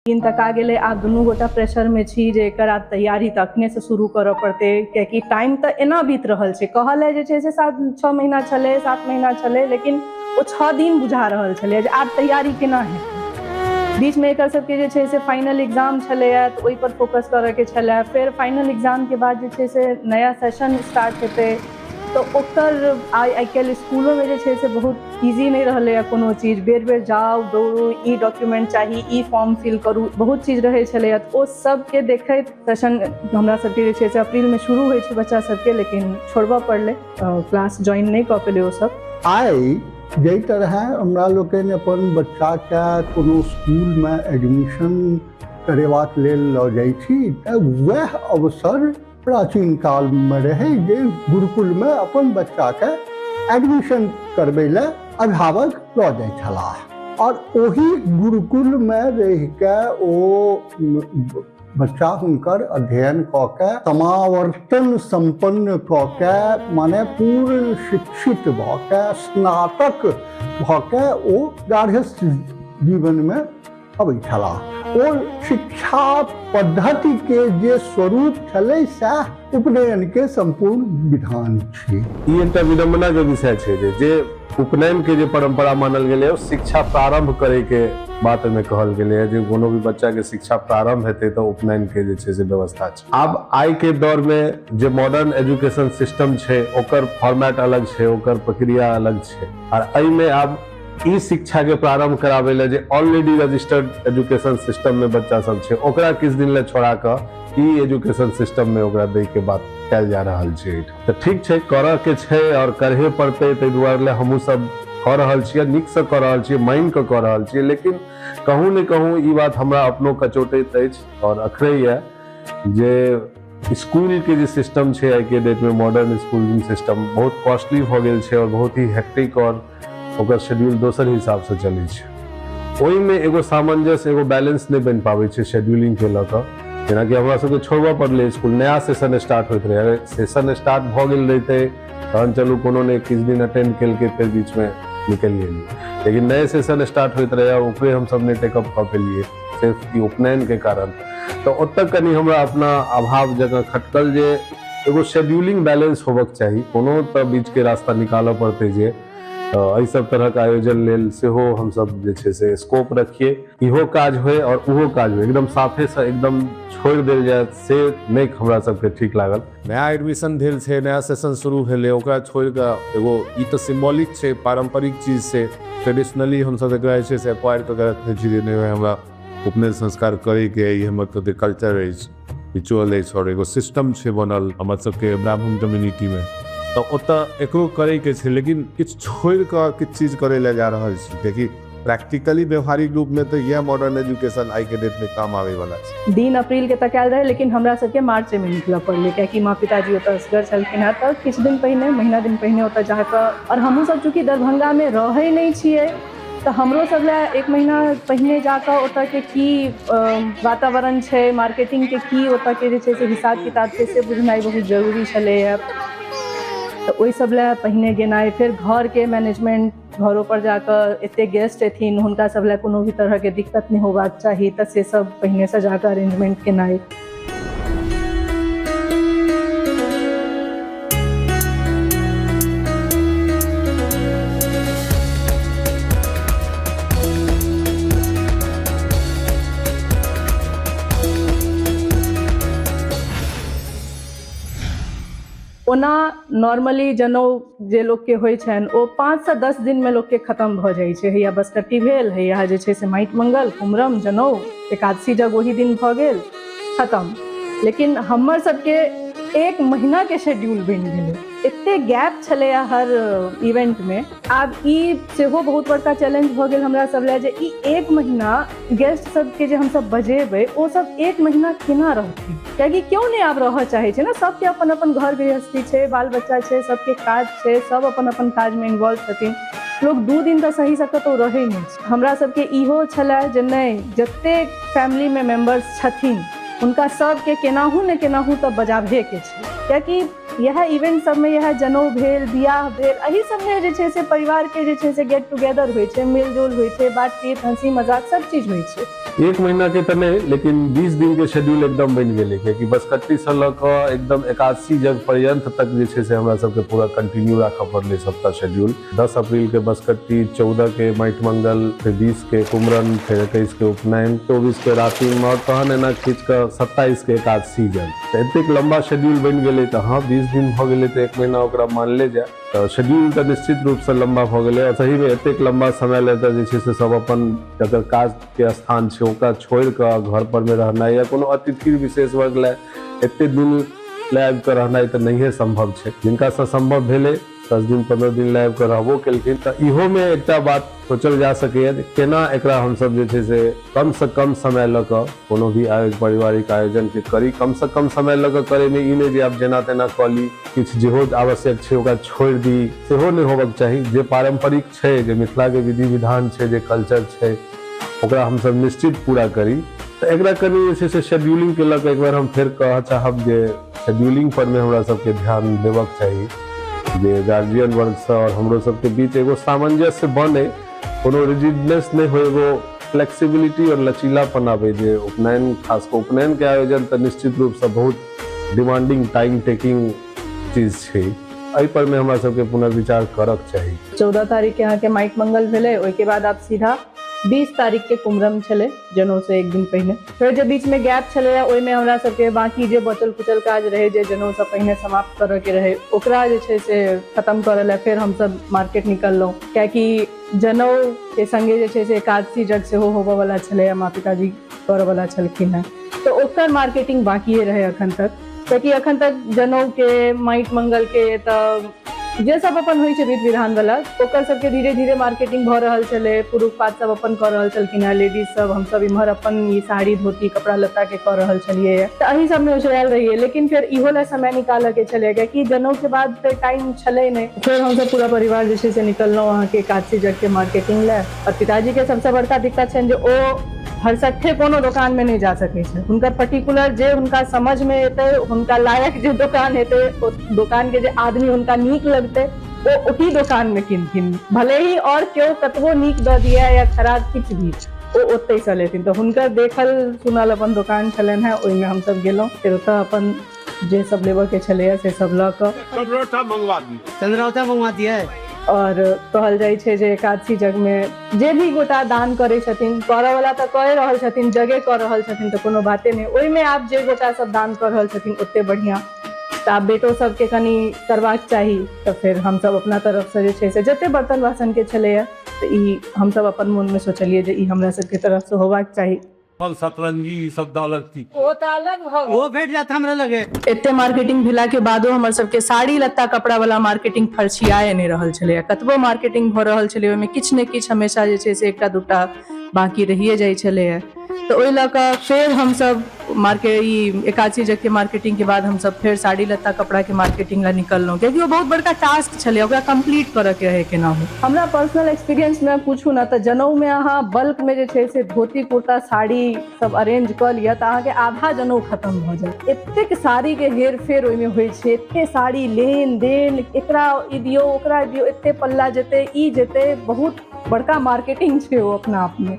दिन तक आ गेलै, आब दुनू गोटा प्रेशरमे छी जे एकर आब तैयारी तऽ अखनेसँ शुरू करऽ पड़तै, कियाकि टाइम तऽ एना बीत रहल छै। कहल जे छै से 6 महीना छलै, 7 महीना छलै, लेकिन ओ 6 दिन बुझा रहल छलै जे आब तैयारी केना हेतै। बीचमे एकर सबके जे छै से फाइनल एग्जाम छलैए तऽ ओहिपर फोकस करऽके छलै। फेर फाइनल एग्जामके बाद जे छै से नया सेशन स्टार्ट हेतै, तऽ ओकर आइ काल्हि स्कूलोमे जे छै से बहुत इजी नहि रहलैए कोनो चीज। बेर बेर जाउ दौड़ू, ई डॉक्यूमेंट चाही, ई फॉर्म फिल करू, बहुत चीज रहै छलैए। तऽ ओ सबके देखैत सेशन हमरा सबके जे छै से अप्रैलमे शुरू होइ छै बच्चा सबके, लेकिन छोड़बऽ पड़लै, क्लास ज्वाइन नहि कऽ पेलै ओ सब। आइ जाहि तरह हमरा लोकनि अपन बच्चाके कोनो स्कूलमे एडमिशन करेबाक लेल लऽ जाइ छी, तऽ वएह अवसर प्राचीन कालमे रहै जे गुरुकुलमे अपन बच्चाके एडमिशन करबै लए अभिभावक लऽ जाइ छलाह। और ओही गुरुकुलमे रहिके ओ बच्चा हुनकर अध्ययन कऽ के समावर्तन संपन्न कऽ के, माने पूर्ण शिक्षित भऽ के, स्नातक भऽ के ओ गार्हस्थ जीवनमे अबै छलाह। ओ शिक्षा पद्धतिके जे स्वरूप छलै सएह उपनयनके संपूर्ण विधान छै। ई एकटा विडम्बनाके विषय छै जे उपनयन के जे परंपरा मानल गेलै, शिक्षा प्रारंभ करे के बात में कहल गेलै है जे कोनो भी बच्चा के शिक्षा प्रारंभ हेतै तऽ उपनयन के जे छै से व्यवस्था छै। आब आइ के दौर में जे मॉडर्न एजुकेशन सिस्टम छै ओकर फॉर्मेट अलग छै, ओकर प्रक्रिया अलग छै, और एहि में आब ई शिक्षा के प्रारंभ कराबै लए जे ऑलरेडी रजिस्टर्ड एजुकेशन सिस्टम में बच्चा सब छै ओकरा किछु दिन ले छोड़ा कऽ ई एजुकेशन सिस्टम में ओकरा दै के बात कयल जा रहल छै। तऽ ठीक छै, करऽ के छै और करहे पड़तै, ताहि दुआरे हमहूँ सब कऽ रहल छियै, नीकसँ कऽ रहल छियै, मानि कऽ कऽ रहल छियै। लेकिन कहूँ ने कहूँ ई बात हमरा अपनो कचोटैत अछि और अखरैया जे स्कूल के जे सिस्टम छै आइ के डेट में, मॉडर्न स्कूलिंग सिस्टम बहुत कॉस्टली भऽ गेल छै और बहुत ही हेक्टिक और ओकर शेड्यूल दोसर हिसाब से चलै छै। ओहिमे एगो सामंजस्य, एगो बैलेंस नहि बनि पाबै छै शेड्यूलिंग के लऽ कऽ। जेनाकि हमरा सबके छोड़बऽ पड़लै स्कूल, नया सेशन स्टार्ट होइत रहै, अगर सेशन स्टार्ट भऽ गेल रहितै तहन चलू कोनो ने किछु दिन अटेंड केलकै फेर बीच में निकलि गेली, लेकिन नए सेशन स्टार्ट होइत रहे और ओकरे हम सब ने टेकअप कऽ पेलियै सिर्फ ई उपनयन के कारण। तऽ ओतऽ कनी हमरा अपना अभाव जगह खटकल जे एगो शेड्यूलिंग बैलेंस होबक चाही, कोनो तऽ बीच के रास्ता निकालऽ पड़तै जे एहि सब तरह के आयोजन लेल सेहो हम सब जे छै से स्कोप रखिए, इहो काज होय और उहो काज होय, एकदम साफे से एकदम छोड़ि देल जाय से नहीं हमरा सबके ठीक लागल। नया एडमिशन भेल छै, नया सेशन शुरू भेलै, ओकरा छोड़ कऽ एगो ई तऽ सिम्बॉलिक छै, पारंपरिक चीज छै, ट्रेडिशनली हम सब एकरा जे छै से एक्वायर कऽ के रखने छी, नहि हमरा उपनयन संस्कार करैके ई हमर सबके कल्चर अछि, रिचुअल अछि और एगो सिस्टम छै बनल हमर सबके ब्राह्मण कम्युनिटी में। तो ओतऽ एकरो करैके छै, लेकिन किछु छोड़ि कऽ किछु चीज करै लए जा रहल छी, कियाकि प्रैक्टिकली व्यवहारिक रूप में तो यह मॉडर्न एजुकेशन आई के डेट में काम आवे वाला है। दिन अप्रैल के तकायल रहे, लेकिन हमरा सबके मार्च में निकलऽ पड़लै, कियाकि माँ पिताजी ओतऽ असगर छलखिन हँ। तऽ किछु दिन पहिने, महीना दिन पहिने ओतऽ जाकऽ, और हमहूँ सब चूँकि दरभंगा में रहै नहीं छियै तऽ हमरो सब लए 1 महीना पहिने जाकऽ ओतऽ के की वातावरण छै, मार्केटिंग के की ओतऽ के जे छै से हिसाब किताब छै से बुझनाइ बहुत जरूरी छलैए। तऽ ओहि सब लए पहिने गेनाइ, फेर घर के मैनेजमेंट, घरों पर जाकर एते गेस्ट एथिन हुनका सब लए कोनो भी तरह के दिक्कत नहीं होबाक चाही, तऽ से सब पहिने से जाकर अरेंजमेंट केनाइ। ओना नॉर्मली जनउ जे लोग के होइ छनि ओ 5 से 10 दिन में लोग के खत्म भऽ जाइ छै। हैया बसकट्टी भेल, हैया जे छै से माटि मंगल, कुमरम, जनउ, एकादशी जग ओही दिन भऽ गेल, खत्म। लेकिन हमर सबके 1 महीना के शेड्यूल बनि गेलै, एते गैप छलै हर इवेंट में। आब ई सेहो बहुत बड़का चैलेंज भऽ गेल हमरा सब लए जे ई 1 महीना गेस्ट सबके जे हमसब बजेबै ओ सब 1 महीना केना रहथिन, कियाकि क्यों नहीं आब रहऽ चाहै छै ना, सबके अपन अपन घर गृहस्थी छै, बाल बच्चा छै, सबके काज छै, सब अपन अपन काज में इन्वॉल्व छथिन। लोग 2 दिन तऽ सही से कतौ रहै नहीं छै। हमरा सबके इहो छलै जे नहीं, जतेक फैमिली में मेंबर्स छथिन हुनका सबके केनाहू ने केनाहू तऽ बजाबहे के छै, कियाकि यह इवेंट सब में यह जनऊ भेल, बियाह भेल, एही सब में जे छै से परिवार के जे छै से गेट टुगेदर होइ छै, मेलजोल होइ छै, बातचीत, हंसी मजाक सब चीज होइ छै। एक महीना के तो नहीं, लेकिन 20 दिन के शेड्यूल एकदम बन गए, क्योंकि बसकट्टी से लऽ एकदम 81 जग पर्यंत तक जे छै से हमरा सबके पूरा कंटिन्यू राखऽ पड़लै सबटा शेड्यूल। 10 अप्रैल के बसकट्टी, 14 के माटि मंगल, फिर 20 के कुमरन, फिर 21 के उपनयन, 24 के रातिम, और तहन एना खींच कऽ 27 के 81 जग। तो एतेक लंबा शेड्यूल बन गए, तो हाँ 20 दिन भऽ गेलै तो 1 महीना ओकरा मानले जाए। तो शेड्यूल तो निश्चित रूप से लंबा भऽ गेलै, और सही में एतेक लंबा समय लेता जे छै से सब अपन जकर काज के स्थान छै ओकरा छोड़ कऽ घर पर में रहनाइ या कोनो अतिथि विशेष वर्ग ले एते दिन लाइव के रहनाइ तऽ नहिये संभव छै। जिनका से संभव भेलै 10 दिन 15 दिन लाइव के रहबो केलखिन, तऽ इहो में एकटा बात सोचल जा सकैए जे केना एकरा हमसब जे छै से कम से कम समय लऽ कऽ कोनो भी पारिवारिक आयोजन के करी। कम से कम समय लऽ कऽ करे में ई नहि जे आब जेना तेना कऽ ली, किछु जेहो आवश्यक छै ओकरा छोड़ि दी, सेहो नहि होबक चाही। जे पारंपरिक छै, जे मिथिला के विधि विधान छै, जे कल्चर छै, ओकरा हमसब निश्चित पूरा करी। तो एकरा कनी जे छै से शेड्यूलिंग के लऽ कऽ एक बार हम फेर कहऽ चाहब जे शेड्यूलिंग पर में हमरा सबके ध्यान देबक चाही, जे गार्जियन वर्ग से और हमरो सबके बीच एगो सामंजस्य बने, कोनो रिजिडनेस नहीं हो, एगो फ्लेक्सिबिलिटी और लचीलापन आवे। जे उपनयन, खास कर उपनयन के आयोजन तो निश्चित रूप से बहुत डिमांडिंग, टाइम टेकिंग चीज छै, एहि पर में हमरा सबके पुनर्विचार करक चाही। 14 तारीख के यहाँ के माटि मंगल भेले, ओहि के बाद आप सीधा 20 तारीख के कुमरम छले, जनऊ से एक दिन पहले। फिर जो बीच में गैप छले, ओहि में हमरा सबके बाकी जे बचल कुचल काज रहे, जे जनऊ से पहले समाप्त करे के रहे, ओकरा जे छै से खत्म करे ला फिर हम सब मार्केट निकललौं। कियाकि जनऊ के संगे जे छै से एकादशी जग सेहो होबे वाला छले, माँ पिताजी करे वाला छलखिन है, तो ओकर मार्केटिंग बाकी रहे अखन तक। कियाकि अखन तक जनऊ के, माटि मंगल के, त जे सब अपन होइ छै विधि विधान वाला, ओकर सबके धीरे धीरे मार्केटिंग भऽ रहल छलै। पुरुष पात सब अपन कऽ रहल छलखिन है, लेडीज सब, हम सब इम्हर अपन ई साड़ी धोती कपड़ा लत्ता के कऽ रहल छलियै है, तऽ एही सब में उछरायल रहियै। लेकिन फिर इहो ला समय निकालऽ के छलै, कि जनऊ के बाद फिर टाइम छलै नहीं। फिर हम सब पूरा परिवार जे छै से निकललौं अहाँ के एकादशी जग के मार्केटिंग ला। और पिताजी के सबसे बड़का दिक्कत छनि जे ओ हरसठे कोनो दुकान में नहीं जा सकै छै। हुनकर पर्टिकुलर जे हुनका समझ में एतै, हुनका लायक जे दुकान हेतै, ओ दुकान के जे आदमी हुनका नीक लगतै, वो उही दुकान में किनथिन, भले ही और केओ कतबो नीक दऽ दिया या खराब किछु भी, ओ ओतै से लेथिन। तो हुनकर देखल सुनल अपन दुकान छलनि है, ओहि में हम सब गेलौं। फिर ओतऽ अपन जे सब लेबऽ के छलैया से सब लऽ कऽ चंद्रौता मंगवा दिया। और कहल जाइ छै जे एकादशी जग में जे भी गोटा दान करे छथिन, करऽ वाला तऽ कऽ रहल छथिन, जगे कऽ रहल छथिन, तऽ कोनो बाते नहीं। ओहि में आप जे गोटा सब दान कऽ रहल छथिन ओते बढ़िया, तऽ आब बेटो सबके कनी करबाक चाही। तऽ फिर हम सब अपना तरफ से जे छै से जते बर्तन बासन के छलैया, तऽ ई हम सब अपन मन में सोचलिए जे ई हमरा सबके तरफ से होबाक चाही। फल सतरंजी सब दौलत थी, वो भेट जात हमरा लगे। एते मार्केटिंग भेला के बादो हमर सबके साड़ी लत्ता कपड़ा वाला मार्केटिंग फर्शियाए नहीं रहल छलै। कतबो मार्केटिंग भऽ रहल छलै, ओहिमे किछु ने किछु हमेशा जे छै से एकटा दूटा बाकी रहिए जाइ छलै। तो ओहि लऽ कऽ फेर हम सब एकादशी जग के मार्केटिंग के बाद हम सब फिर साड़ी लत्ता कपड़ा के मार्केटिंग ला निकललौं, क्योंकि वो बहुत बड़का टास्क छलै, ओकरा कंप्लीट करऽ के रहे केना हो। हमरा पर्सनल एक्सपीरियंस में पूछू ना, तऽ जनऊ में अहाँ बल्क में जे छै से धोती कुर्ता साड़ी सब अरेंज कऽ लिअ तऽ अहाँके आधा जनऊ खत्म भऽ जायत। एतेक साड़ी के हेर फेर ओहिमे होइ छै, एते साड़ी लेन देन, एकरा ई दियौ ओकरा दियौ, एते पल्ला जेतै ई जेतै, बहुत बड़का मार्केटिंग छै ओ अपना आप में।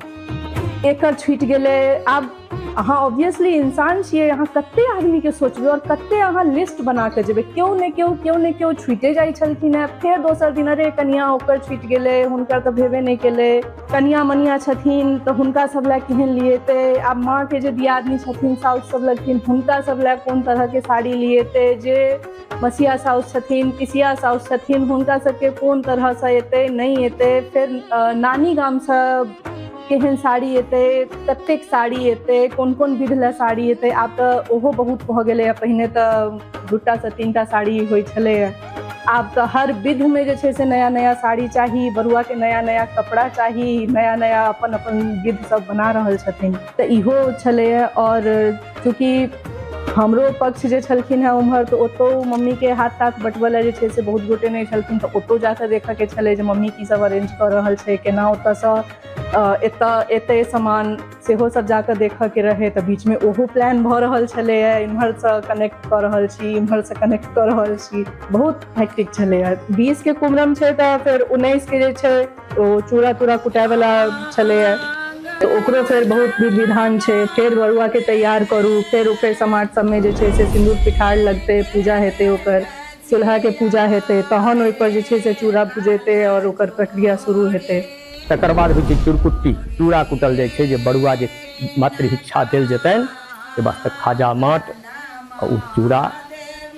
एकर छूटि गेलै, आब अहाँ ऑब्वियसली इंसान छियै, अहाँ कते आदमी के सोचबै और कते अहाँ लिस्ट बना के जेबै। केओ ने केओ छूटे जाइ छलखिन है, फेर दोसर दिन अरे कनिया ओकर छूटि गेलै, हुनकर तऽ भेबे नहीं केलै, कनिया मनिया छथिन तऽ हुनका सब ला केहन लिएतै, आब माँ के जे दियादनी छथिन साउस सब लगथिन, हुनका सब ला कोन तरह के साड़ी लिएतै, जे मसिया साउस छथिन, पिसिया साउस छथिन, हुनका सबके कोन तरह से एतै नहीं एतै, फिर नानी गाम से केहन साड़ी एतै, कतेक साड़ी एतै, कोन कोन विध ला साड़ी एतै। आब तऽ ओहो बहुत भऽ गेलै, पहिने तऽ 2टा से 3टा साड़ी होइ छलै, आब तऽ हर विध में जे छै से नया नया साड़ी चाही, बरुआ के नया नया कपड़ा चाही, नया नया अपन अपन विध सब बना रहल छथिन। तऽ इहो छलै। और चूँकि हमरो पक्ष जे छलखिन है उम्हर, तो ओतो मम्मी के हाथ ताथ बटबऽ ला जे छै से बहुत गोटे नहीं छलखिन, तऽ ओतो जाकर देखऽ के छलै जे मम्मी की सब अरेंज कऽ रहल छै, केना ओतऽ सँ एतऽ सामान सेहो सब जाकऽ देखऽ के रहे तऽ बीच में ओहो प्लान भऽ रहल छलैए, इम्हर से कनेक्ट कऽ रहल छी, इम्हर से कनेक्ट कऽ रहल छी, बहुत हेक्टिक छलैए। 20 के कुम्हरम छै तऽ फेर 19 के जे छै ओ चूड़ा तूड़ा कुटाए वाला छलैए, तो ओकरो फेर बहुत विधि विधान छै। फेर बरुआ के तैयार करू, फेर ओकर समाज सबमे जे छै से सिन्दूर पिठार लगतै, पूजा हेतै, ओकर चूल्हा के पूजा हेतै, तहन ओहि पर जे छै से चूड़ा पूजेतै और ओकर प्रक्रिया शुरू हेतै। तकर बाद होइ छै चूड़कुट्टी, चूड़ा कुटल जाइ छै जे बरुआ जे मात्र इच्छा देल जेतनि के वास्ते खाजा माट और उ चूड़ा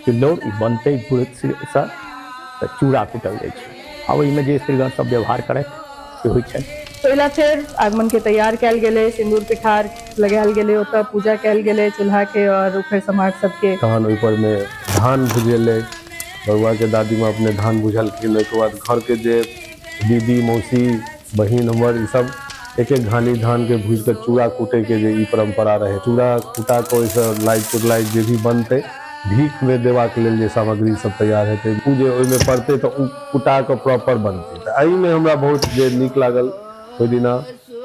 चिल्लौर ई बनतै गुड़सँ तऽ चूड़ा कुटल जाइ छै। आ ओहिमे जे स्त्रीगण सब व्यवहार करैत से होइ छै। पहिला फेर आगमन के तैयार कयल गेलै, सिन्दूर पिठार लगायल गेलै, ओतऽ पूजा कयल गेलै चूल्हा के और ओकर समाज सबके। तहन ओहिपर में धान भुजेलै, बरुआ के दादी माँ अपने धान भुजलखिन। ओहिके बाद घर के जे दीदी मौसी बहिन हमर ई सब एक एक घानी धान के भूज के चूड़ा कूटे के जे ई परंपरा रहे, चूड़ा कुटा के ओहिसँ लाइ चुरलाइ जे भी बनतै भीख में देबाक लेल जे सामग्री सब तैयार हेतै ओ जे ओहिमे पड़तै तऽ ओ कुटा के प्रॉपर बनतै। तऽ एहिमे हमरा बहुत जे नीक लागल ओहि दिना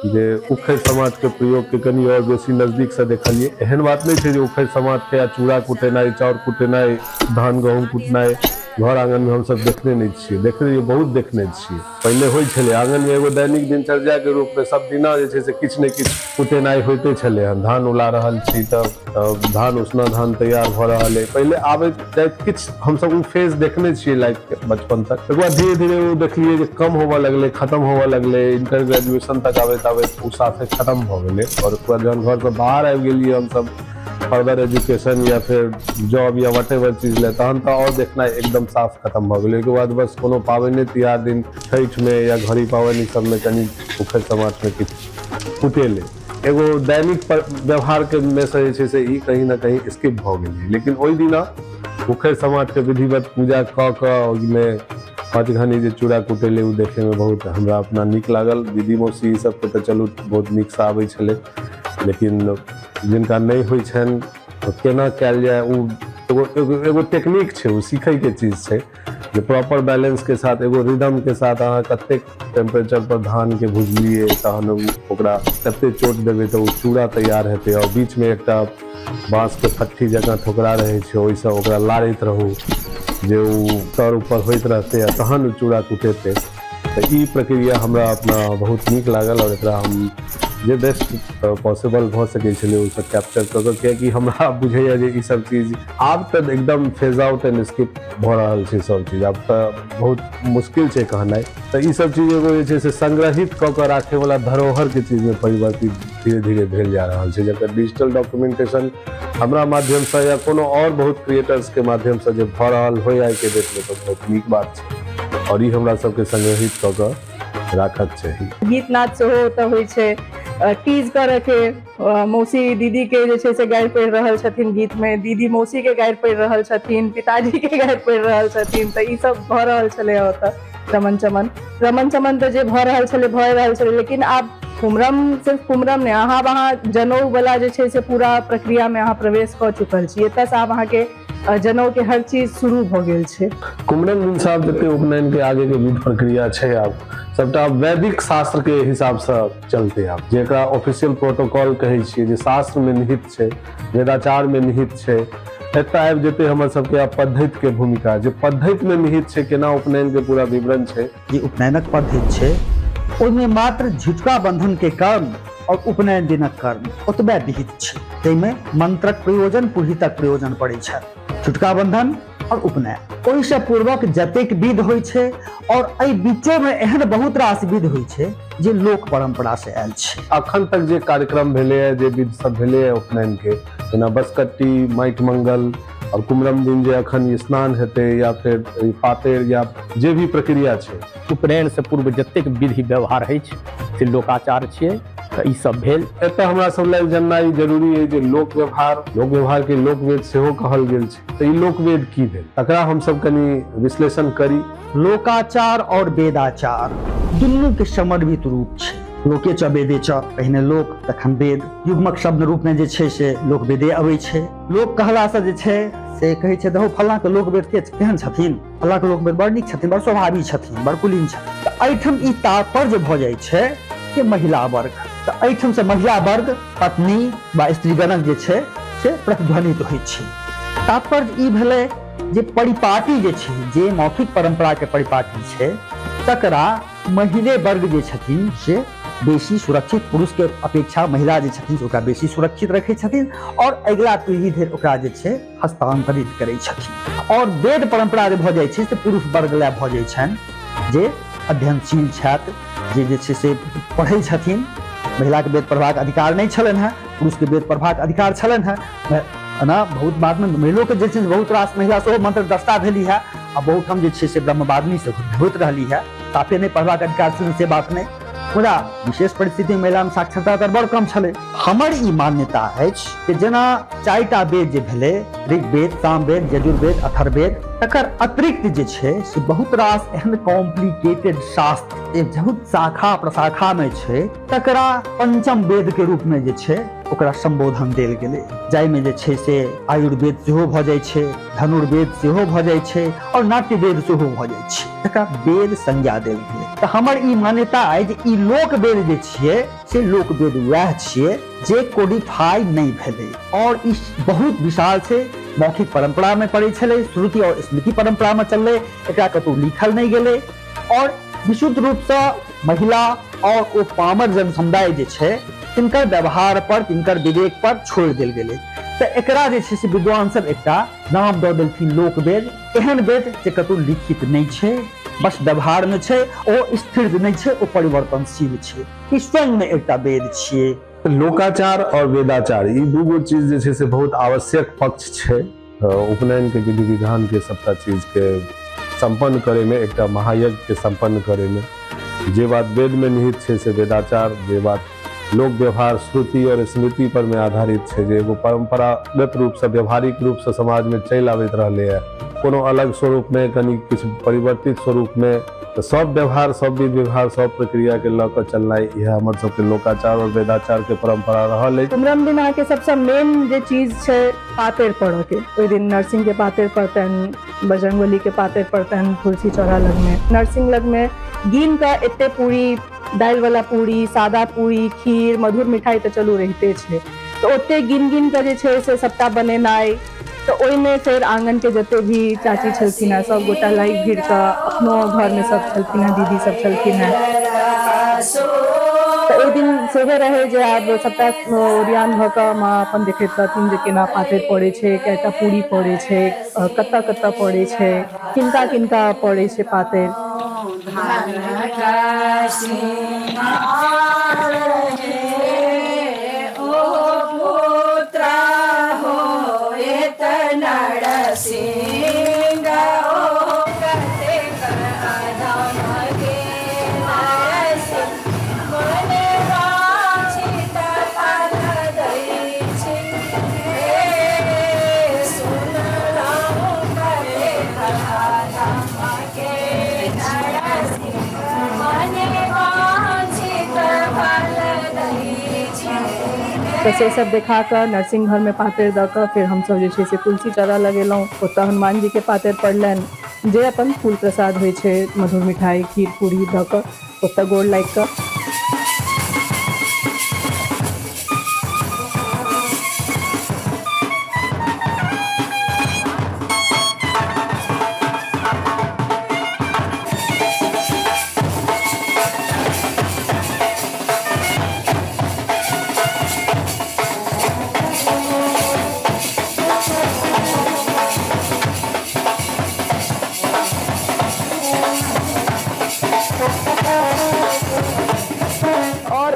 जे उखैड़ समाज के प्रयोग के कनि और बेसी नजदीक से देखलिए। एहन बात नहीं छै जे उखैड़ समाज के चूड़ा कुटेनाइ, चाउर कुटेनाइ, धान गहूम कुटनाइ घर आंगन में हम सब देखने नहीं छियै, देखने बहुत देखने छियै। पहले होइ छलै आंगन में एगो दैनिक दिनचर्या के रूप में सब दिना जे छै से किछु ने किछु कुटेनाइ होइते छलै हन। धान उला रहल छी तऽ धान उसना धान तैयार भऽ रहल है, पहले आबैत जाइत किछु हम सब उ फेज देखने छियै लाइफ के बचपन तक। एक बार धीरे धीरे वो देखलिए जे कम होबऽ लगलै, खत्म होबऽ लगलै, इंटर ग्रेजुएशन तक आबैत आबैत उ साफे खत्म भऽ गेलै। और ओकर बाद जहन घर से बाहर आबि गेलियै हम सब फर्दर एजुकेशन या फिर जॉब या व्हाटएवर चीज ले, तहन तऽ और देखनाइ एकदम साफ खत्म भऽ गेलै। ओहिके बाद बस कोनो पाबनि तिहार दिन छठि में या घड़ी पाबनि सब में कनि उखैड़ समाज में किछु कुटेलै, एगो दैनिक व्यवहार के में से जे छै से ई कहीं ना कहीं स्किप भऽ गेलै। लेकिन ओहि दिना उखैड़ समाज के विधिवत पूजा कऽ कऽ ओहिमे 5 घानी जे चूड़ा कुटेलै उ देखे में बहुत हमरा अपना नीक लागल। दीदी मौसी ई सबके तऽ चलू बहुत नीक से आबै छलै, लेकिन जिनका नहीं होइ छनि तो केना कयल जाए उ एगो टेक्निक छै, उ सीखै के चीज छै जे प्रॉपर बैलेंस के साथ एगो रिदम के साथ अहाँ कतेक टेम्परेचर पर धान के भुजलिए तहन ओकरा कते चोट देबै तऽ उ चूड़ा तैयार हेतै। और बीच में एकटा बाँस के फट्ठी जकाँ ठोकरा रहै छै, ओहिसँ ओकरा लारैत रहू जे उ तर ऊपर होइत रहतै आ तहन चूड़ा कुटेतै। तऽ ई प्रक्रिया हमरा अपना बहुत नीक लागल और एकरा हम जे बेस्ट पॉसिबल भऽ सकै छलै ओ सब कैप्चर कऽ कऽ, कियाकि हमरा बुझैया जे ई सब चीज आब तऽ एकदम फेज आउट एंड स्किप भऽ रहल छै सब चीज, आब तऽ बहुत मुश्किल छै कहनाइ। तऽ ई सब चीज एगो जे छै से संग्रहित कऽ कऽ राखै वाला धरोहर के चीज में परिवर्तित धीरे धीरे भेल जा रहल छै, जकर डिजिटल डॉक्यूमेंटेशन हमरा माध्यम से या कोनो और बहुत क्रिएटर्स के माध्यम से जे भऽ रहल होइ आइ के डेट में तऽ बहुत नीक बात छै और ई हमरा सबके संग्रहित कऽ कऽ राखक चाही। गीत नाच सेहो ओतऽ होइ छै, टीज करऽ के मौसी दीदी के जे छै से गारि पढ़ि रहल छथिन गीत में, दीदी मौसी के गारि पढ़ि रहल छथिन, पिताजी के गारि पढ़ि रहल छथिन। तऽ ई सब भऽ रहल छलै ओतऽ रमन चमन तऽ जे भऽ रहल छलै। लेकिन आब कुम्हरम सिर्फ कुम्हरम नहि, अहाँ वहाँ जनउ वाला जे छै से पूरा प्रक्रिया में अहाँ प्रवेश कऽ चुकल छी। एतऽ से आब अहाँके जनउ के हर चीज शुरू भऽ गेल छै। कुम्हरम दिन साहब जते उपनयन के आगे के विधि प्रक्रिया छै आब सबटा वैदिक शास्त्र के हिसाब से चलते, आब जेकरा ऑफिशियल प्रोटोकॉल कहै छियै जे शास्त्र में निहित छै, वेदाचार में निहित छै, एतऽ आबि जेतै हमर सबके आब पद्धति के भूमिका, जे पद्धति में निहित छै, केना उपनयन के पूरा विवरण छै। जे उपनयनक पद्धति छै ओहिमे मात्र झुटका बंधन के कर्म और उपनयन दिनक कर्म ओतबे विहित छै, ताहिमे मंत्रक प्रयोजन पुरोहितक प्रयोजन पड़ै छै। झुटका बंधन और उपनयन ओहिसँ पूर्वक जतेक विध होइ छै और एहि बीचो में एहन बहुत रास विध होइ छै जे लोक परंपरा से आयल छै। अखन तक जे कार्यक्रम भेलै है, जे विध सब भेलै है उपनयन के, जेना बसकट्टी, माटि मंगल और कुम्हरम दिन जे अखन स्नान हेतै या फिर पातरि या जे भी प्रक्रिया छै, उपनयन से पूर्व जतेक विधि व्यवहार होइ छै से लोकाचार छियै। तऽ ई सब भेल। एतऽ हमरा सब लेल जाननाइ जरूरी है जे लोक व्यवहार के लोकवेद सेहो कहल गेल छै। तऽ ई लोकवेद की भेल तकरा हम सब कनि विश्लेषण करी। लोकाचार और वेदाचार दुनू के समन्वित रूप छै। लोके च वेदे च, पहिने लोक तखन वेद, युग्मक शब्द रूप में जे छै से लोक वेदे अबै छै। लोक कहला से जे छै से कहै छै देखो फल्लाँ के लोक वेद केहन छथिन, फल्लाँ के लोक वेद बड़ नीक छथिन, बड़ स्वाभावी छथिन, बड़ कुलीन छथिन। तऽ एहिठाम ई तात्पर्य भऽ जाइ छै कि महिला वर्ग तऽ एहिठाम से महिला वर्ग, पत्नी वा स्त्रीगणक जे छै से प्रतिध्वनित होइ छै। तात्पर्य ई भेलै जे परिपाटी जे छै, जे मौखिक परंपरा के परिपाटी छै, तकरा महिले वर्ग जे छथिन से बेसी सुरक्षित, पुरुष के अपेक्षा महिला जे छथिन से ओकरा बेसी सुरक्षित रखै छथिन और अगिला पीढ़ी धरि ओकरा जे छै हस्तांतरित करै छथिन। और वेद परंपरा जे भऽ जाइ छै से पुरुष वर्ग लए भऽ जाइ छनि, जे अध्ययनशील छथि, जे छै से पढ़ै छथिन। महिला के वेद पढ़बाक अधिकार नहीं छलनि हैं, पुरुष के वेद पढ़बाक अधिकार छलनि हैं ना। बहुत बाद में महिलो के जे छै बहुत रास महिला सेहो मंत्र दस्ता भेली है, आ बहुत हम जे छै से ब्रह्मवादिनी से होइत रहली है, साफे नहीं पढ़बाक अधिकार छलनि से बात नहीं। मुदा विशेष परिस्थिति में महिला में साक्षरता दर बड़ कम छलै। हमर ई मान्यता अछि कि जेना 4टा वेद जे भेलै, ऋग्वेद, सामवेद, यजुर्वेद, अथर्ववेद, तकर अतिरिक्त जे छै से बहुत रास एहन कॉम्प्लिकेटेड शास्त्र बहुत शाखा प्रशाखा में छै, तकरा पंचम वेद के रूप में जे छै ओकरा संबोधन देल गेलै, जाहिमे जे छै से आयुर्वेद सेहो भऽ जाइ छै, धनुर्वेद सेहो भऽ जाइ छै और नाट्य वेद सेहो भऽ जाइ छै, तकरा वेद संज्ञा देल गेलै। तऽ हमर ई मान्यता अइ जे ई लोक वेद जे छियै से लोक वेद वएह छियै जे कोडिफाई नहीं भेलै और ई बहुत विशाल छै, मौखिक परंपरा में पड़ै छलै, श्रुति और स्मृति परंपरा में चललै, एकरा कतौ लिखल नहीं गेलै और विशुद्ध रूप से महिला और ओ पामर जन समुदाय जे छै तिनकर व्यवहार पर, तिनकर विवेक पर छोड़ देल गेलै। तऽ एकरा जे छै से विद्वान सब एकटा नाम दऽ देलखिन लोक वेद। एहन वेद जे कतौ लिखित नहीं छै, बस व्यवहार में छै, ओ स्थिर नहीं छै, ओ परिवर्तनशील छै, ई स्वयं में एकटा वेद छियै। लोकाचार और वेदाचार ई दूगो चीज जे छै से बहुत आवश्यक पक्ष छै उपनयन के विधि विधान के सबटा चीज के संपन्न करे में, एकटा महायज्ञ के संपन्न करे में। जे बात वेद में निहित छै से वेदाचार, जे बात लोक व्यवहार, श्रुति और स्मृति पर में आधारित छै, जे एगो परंपरागत रूप से, व्यवहारिक रूप से समाज में चलि आबैत रहले है, कोनो अलग स्वरूप में, कनी किछु परिवर्तित स्वरूप में, तो सब व्यवहार, सब विधि व्यवहार, सब प्रक्रिया के लऽ कऽ चलनाइ यह हमर सबके लोकाचार और वेदाचार के परंपरा रहल है। कुमरम दिन के सबसे मेन जे चीज छै पातरि पड़ऽ के, ओहि दिन नरसिंह के पातरि पड़तनि, बजरंगबली के पातरि पड़तनि तुलसी चौरा लग में। नरसिंह लग में गिन का एते पूरी, दालि वाला पूरी, सादा पूरी, खीर, मधुर मिठाई तो चलू रहिते छै, तो ओते गिन गिन के जे छै से सबटा बनेनाइ। तो ओहिमे फेर आंगन के जते भी चाची छलखिन हैं सब गोटा लागि भीड़ कऽ, अपनो घर में सब छलखिन हैं, दीदी सब छलखिन हैं। तो ओहि दिन सेहे रहे जे आब सबटा ओरियान भऽ कऽ माँ अपन देखैत रहथिन जे केना पातरि पड़ै छै, कएटा पूरी पड़ै छै, कतऽ कतऽ पड़ै छै, किनका किनका पड़ै छै पातरि। तो से सब देखा कर नरसिंह घर में पातरि दऽ कऽ फिर हमसब जे छै से तुलसी चौरा लगेलहुँ, ओतऽ हनुमान जी के पातरि पड़लनि, जे अपन फूल प्रसाद होइ छै, मधुर मिठाई, खीर पूरी दऽ कऽ ओतऽ गोड़ लागि कऽ।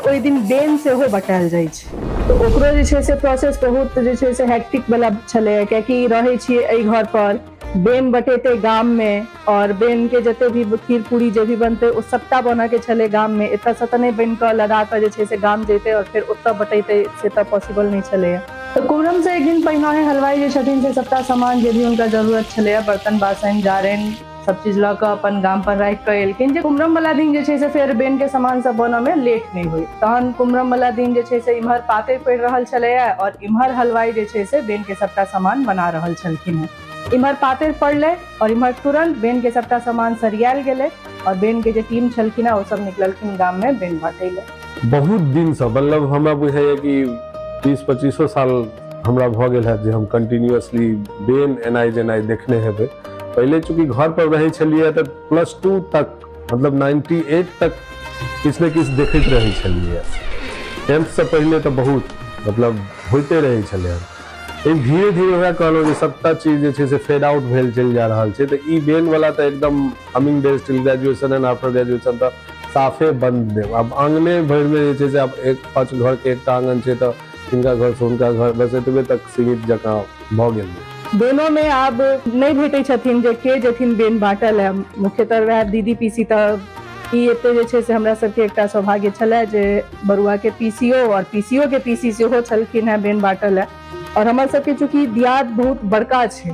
ओहि दिन बेन सेहो बटायल जाइ छै, तो ओकरो जे छै से प्रोसेस बहुत जे छै से हेक्टिक वाला छलै, कियाकि रहै छियै एहि घर पर, बेन बटेतै गाम में और बेन के जते भी खीर पूरी जे भी बनते ओ सबटा बना के छलै गाम में। एतऽ से तऽ नहि बनि कऽ लदा कऽ जे छै से गाम जेतै और फिर ओतऽ बटेतै, से तऽ पॉसिबल नहीं छलै। तो कुमरम से एक दिन पहिने हलवाई जे छथिन से सबटा सामान जे भी हुनका जरूरत छलै, बर्तन बासन जारनि सब चीज लऽ कऽ अपन गाम पर राखि कऽ एलखिन, जे कुमरम वाला दिन जे छै से फेर बेन के सामान सब बनऽ में लेट नहीं हुई। तहन कुमरम वाला दिन जे छै से इम्हर पातरि पड़ि रहल छलैया और इम्हर हलवाई जे छै से बेन के सबटा सामान बना रहल छलखिन हैं। इम्हर पातरि पड़लै और इम्हर तुरंत बेन के सबटा सामान सरियाल गेलै और बेन के जे टीम छलखिन हैं ओ सब निकललखिन गाम में बेन बाँटै ले। बहुत दिन से मतलब हमरा बुझाइए कि 20-25 साल हमरा भऽ गेल है जे हम कंटिन्यूअसली बेन एनाइ जेनाइ देखने हेबै। पहले चूंकि घर पर रहे छलिए तऽ +2 तक मतलब 98 तक किछु ने किछु देखैत रहै छलिए। 10th से पहले तऽ बहुत मतलब होते रहे छलै। धीरे धीरे वएह कहलहुँ जे सबटा चीज जे छै से फेड आउट भेल चलि जा रहल छै। तऽ ई बेन वाला तऽ एकदम coming days till graduation and after graduation तऽ साफे बंद देब। अब आंगने भरि में जे छै से आब 5 घर के एकटा आंगन छै तऽ हिनका घर से हुनका घर बस एतबे तक सीमित जकाँ भऽ गेल। बेनों में आब नहीं भेटै छथिन जे के जेथिन बेन बाँटल है। मुख्यतः वएह दीदी पीसी तऽ ई एते जे छै से हमरा सबके एकटा सौभाग्य छलै जे बरुआ के पीसीओ और पीसीओ के पीसी सेहो छलखिन है बेन बाँटल है। और हमर सबके चूंकि दियाद बहुत बड़का छै,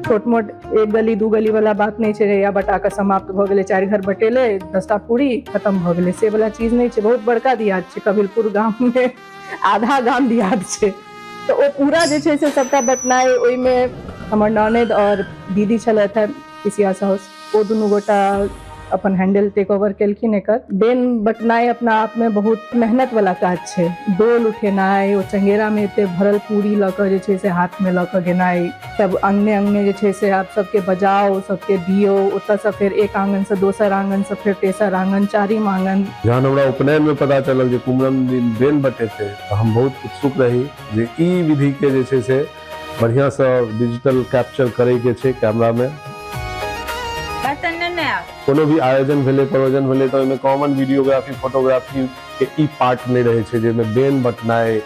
छोट मोट 1 गली 2 गली वाला बात नहीं छै या बटा के समाप्त भ गेलै, 4 घर बटेले 10टा पूरी खत्म भ गेलै, से वाला चीज नहीं छै। बहुत बड़का दियाद छै, कबीलपुर गांव में आधा गांव दियाद छै। तो ओ पूरा जे छै से सबटा बटनाइ ओहिमे हमर ननद और दीदी छलथि है पिसिया साउस, ओ दुनू गोटा अपन हैंडल टेक ओवर केलखिन। एकर बेन बटनाइ अपना आप में बहुत मेहनत वाला काज छै। डोल उठेनाइ, ओ चंगेरा में एते भरल पूरी लऽ कऽ जे छै से हाथ में लऽ कऽ गेनाइ, तब अंगने अंगने जे छै से आप सबके बजाओ, सबके दियो, ओतऽ से फिर एक आंगन से दोसर आंगन से फिर तेसर आंगन, चारिम आंगन। जहन हमरा उपनयन में पता चलल जे कुमरम दिन बेन बटेते तऽ हम बहुत उत्सुक रही जे ई विधि के जे छै से बढ़िया से डिजिटल कैप्चर करे के छै कैमरा में। कोनो भी आयोजन भेले, प्रयोजन भेले तो ओहिमे कॉमन वीडियोग्राफी फोटोग्राफी के ई पार्ट नहीं रहे छै जेमे बेन बटनाइ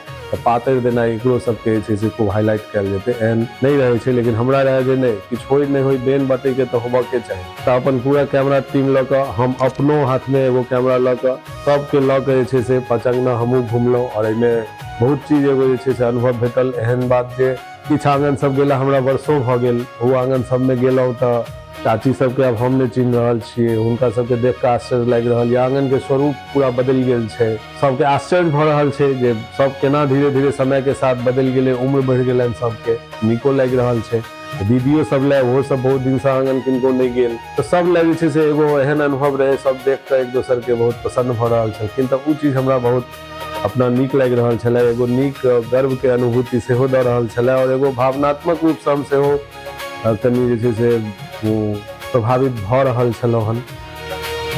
पातर देनाइ एकरो सबके जे छै से खूब हाईलाइट कयल जेतै, एहन नहीं रहे छै। लेकिन हमरा रहे जे नहीं किछु होय नहीं होय बेन बटे के तो होबऽ के चाही। तऽ अपन पूरा कैमरा टीम लऽ कऽ हम अपनो हाथ में एगो कैमरा लऽ कऽ सबके लऽ कऽ जे छै से पचंगना हमहूँ घुमलहुँ। और एहिमे बहुत चीज एगो जे छै से अनुभव भेटल। एहन बात जे किछु आंगन सब गेला हमरा वर्षों भऽ गेल, ओ आंगन सब में गेलहुँ तऽ चाची सबके अब हम नहीं चिन्ह रहल छियै, हुनका सबके देख कऽ आश्चर्य लागि रहल ये, आंगन के स्वरूप पूरा बदलि गेल छै। सबके आश्चर्य भऽ रहल छै जे सब केना धीरे धीरे समय के साथ बदलि गेलै, उम्र बढ़ि गेलनि सबके, नीको लागि रहल छै। दीदियो सब ले वो सब बहुत दिन से आंगन किनको नहीं गेल, तो सब ले जे छै से एगो एहन अनुभव रहे, सब देख कऽ एक दोसर के बहुत प्रसन्न भऽ रहल छलखिन। तऽ उ चीज हमरा बहुत अपना नीक लागि रहल छलै, एगो नीक गर्व के अनुभूति सेहो दऽ रहल छलै। और एगो भावनात्मक रूप से हम सेहो कनि जे छै से प्रभावित भऽ रहल छलहुँ हन।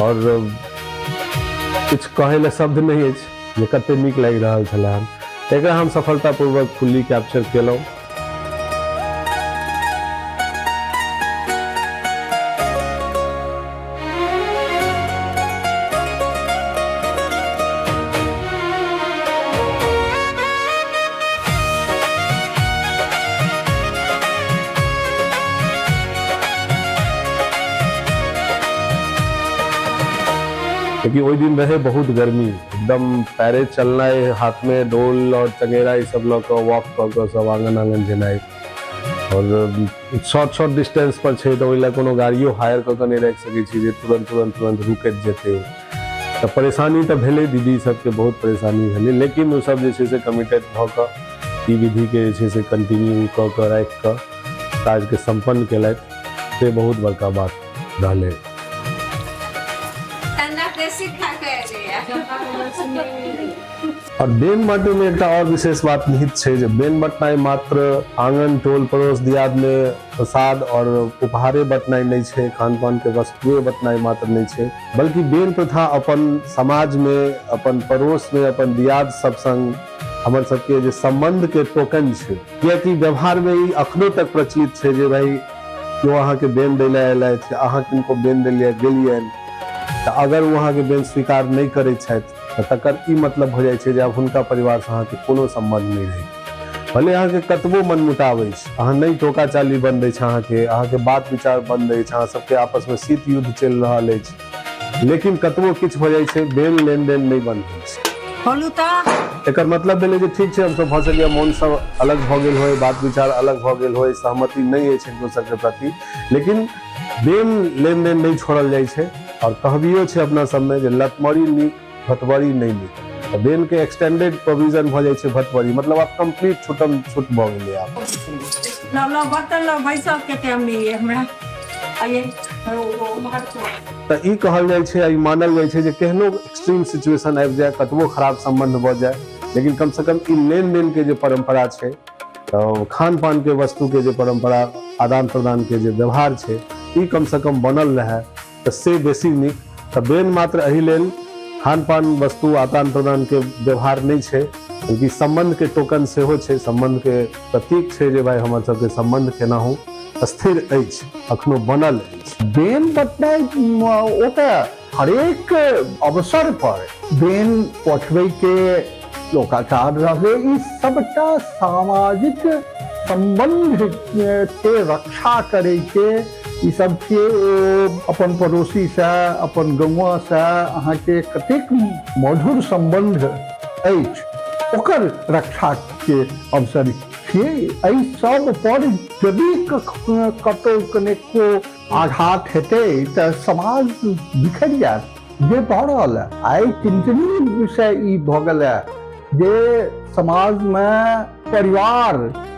और किछु कहै लए शब्द नहीं अछि जे कते नीक लागि रहल छलै हन। एकरा हम सफलतापूर्वक फुल्ली कैप्चर केलहुँ। क्योंकि वही दिन रहे बहुत गर्मी, एकदम पैरे चलना है, हाथ में डोल और चंगेरा ये सब लऽ कऽ वॉक कऽ कऽ सब आंगन आंगन जेनाइ। और शॉर्ट डिस्टेंस पर छै तऽ ओहि लए कोनो गाड़ियो हायर कऽ कऽ नहीं राखि सकै छी जे तुरंत रुकैत जेतै। तऽ परेशानी तऽ भेलै, दीदी सबके बहुत परेशानी भेलै, लेकिन ओ सब जे छै से कमिटेड भऽ कऽ ई विधि के जे छै से कंटिन्यू कऽ कऽ राखि कऽ काज के सम्पन्न केलथि। से बहुत बड़का बात रहलै। और बेन बाँटे में एक और विशेष बात निहित है जो बेन बटनाई मात्र आंगन टोल पड़ोस दियाद में प्रसाद और उपहारे बटनाई नहीं है, खान पान के वस्तुएं बटनाई मात्र नहीं है, बल्कि बेन प्रथा अपन समाज में, अपन पड़ोस में, अपन दियाद सब संग हमर सबके जे संबंध के टोकन है। कियाकि व्यवहार में ई अखनो तक प्रचलित है जे भाई जो अहाँ के बेन दै लए एलै छै, अहाँ किनको बेन देलियै गेलियनि, तऽ अगर वो अहाँ के बेन स्वीकार नहीं करै छथि तऽ तकर ई मतलब हो जाइ छै जे आब हुनका परिवार से अहाँ के कोनो संबंध नहीं रही। भले अहाँ के कतबो मनमुटाव अछि, अहाँ नहीं टोका चाली बंद अछि, अहाँ के बात विचार बंद अछि, अहाँ सबके आपस में शीत युद्ध चलि रहल अछि, लेकिन कतबो किछु हो जाइ छै, बेन लेन देन नहीं बंद होइ छै। एकर मतलब भेलै जे ठीक छै हम सब भऽ सकैया मोन सब अलग भऽ गेल होय, बात विचार अलग भऽ गेल होय, सहमति नहीं अछि एक दोसर के प्रति, लेकिन बेन लेन देन नहीं छोड़ल जाइ छै। और कहबियो छै अपना सब में जे लतमरी नीक भतबरी नहीं नीक, तो बेन के एक्सटेंडेड प्रोविजन भऽ जाइ छै भतबरी, मतलब आप कंप्लीट छूटम छूट भऽ गेलै। आप लो बर्तन लो भाई साहब के टाइम नहीं है हमरा आइए तऽ ई कहल जाइ छै, ई मानल जाइ छै जे केहनो एक्सट्रीम सिचुएशन आबि जाए, कतबो खराब संबंध भऽ जाए, लेकिन कम से कम ई लेन देन के जे परंपरा छै, खान पान के वस्तु के जे परंपरा, आदान प्रदान के जे व्यवहार छै, ई कम से कम बनल रहे तऽ से बेसी नीक। तऽ बेन मात्र एहि लेल खान पान वस्तु आदान प्रदान के व्यवहार नहीं छै, बल्कि संबंध के टोकन सेहो छै, संबंध के प्रतीक छै जे भाई हमर सबके संबंध केनाहु स्थिर अछि, अखनो बनल अछि। बेन बटनाइ ओतऽ हरेक अवसर पर बेन पठबै के लोकाचार रहे, ई सबटा सामाजिक संबंध के रक्षा करे के, ई सब के अपन पड़ोसी से, अपन गौवा से अहाँ के कतेक मधुर संबंध अछि, ओकर रक्षा के अवसर छियै। एहि सब पर यदि कतौ कनेको आघात हेतै तऽ समाज बिखर जायत। जे भऽ रहल है आइ चिंतनीय विषय ई भऽ गेल है जे समाज में परिवार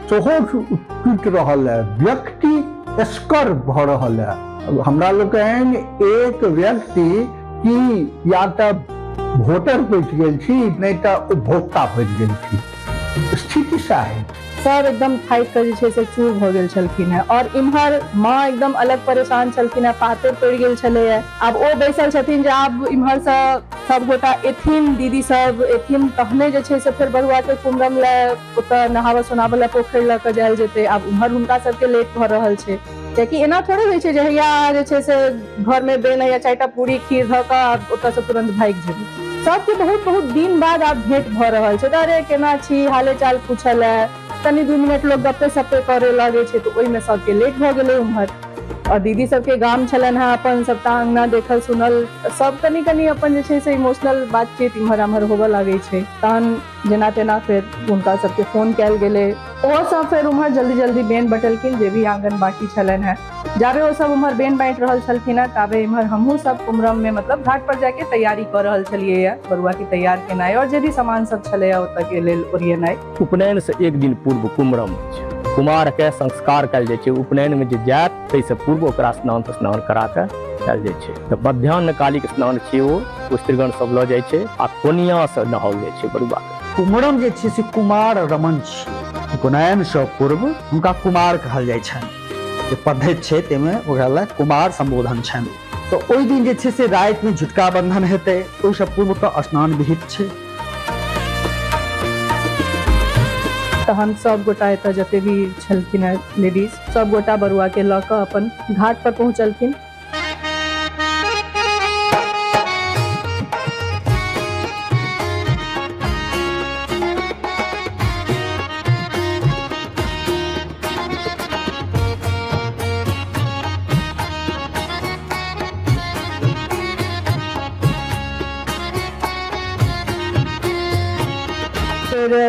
सेहो टूट रहल है, व्यक्ति स्कर भऽ रहल है। हमरा लोकनि एक व्यक्ति की या तऽ वोटर बचि गेल छी, नहीं तऽ उपभोक्ता बचि गेल छी, स्थिति सा है। सब एकदम फाइट कर जे छै से चूर भऽ गेल छलखिन है, और इम्हर माँ एकदम अलग परेशान छलखिन है, पातर पड़ि गेल छलै है। आब ओ बैसल छथिन जे आब इम्हर से सब गोटा एथिन, दीदी सब एथिन, तहने जे छै से फेर बरुआ के कुमरम ले ओतऽ नहावऽ सोनावऽ ले पोखरि लऽ कऽ जायल जेतै। आब उम्हर हुनका सबके लेट भऽ रहल छै, कियाकि एना थोड़े होइ छै जे हैया जे छै से घर में बेन या चारिटा पूरी खीर धऽ कऽ ओतऽ से तुरंत भागि जेबै। सबके बहुत बहुत दिन बाद आब भेंट भऽ रहल छै, अरे केना छी, हाले चाल पूछल है, तनी 2 मिनट लोग गप्पे सप्पे करे लगे छै, तो ओहिमे सबके लेट भऽ गेलै उम्हर। और दीदी सबके गाम छलन है, अपन सबटा अंगना देखल सुनल, सब कनी कनी अपन जे छै से इमोशनल बातचीत इम्हर आम्हर होबऽ लागे छै। तहन जेना तेना फेर हुनका सबके फोन कयल गेलै, ओ सब फेर उम्हर जल्दी जल्दी बेन बटलखिन, जे भी आंगन बाकी छलन है। जाबे ओ सब उम्हर बेन बांटि रहल छलखिन है, ताबे इम्हर हमहूँ सब कुमरम में मतलब घाट पर जाके तैयारी कर रहल छलियै है, बरुआ के तैयार केनाइ और जे भी सामान सब छलै ओतऽ के लेल ओरिएनाइ। उपनयन से एक दिन पूर्व कुमरम छै, कुमार के संस्कार कयल जाइ छै। उपनयन में जे जायत ताहिसँ पूर्व ओकरा स्नान करा कऽ कयल जाइ छै। तऽ मध्याह्न कालिक स्नान छियै, ओ स्त्रीगण सब लऽ जाइ छै आ कोनिया से नहाओल जाइ छै बरुआ। कुमरम जे छै से कुमार रमन छै, उपनयन से पूर्व हुनका कुमार कहल जाइ छनि। जे पद्धति छै ताहिमे ओकरा लए कुमार संबोधन छनि। तऽ ओहि दिन जे छै से रातिमे झुटका बंधन हेतै, ओहिसँ पूर्व तऽ स्नान विहित छै। तहन सब गोटा एतऽ जते भी छलखिन है लेडीज, सब गोटा बरुआ के लऽ कऽ अपन घाट पर पहुँचलखिन।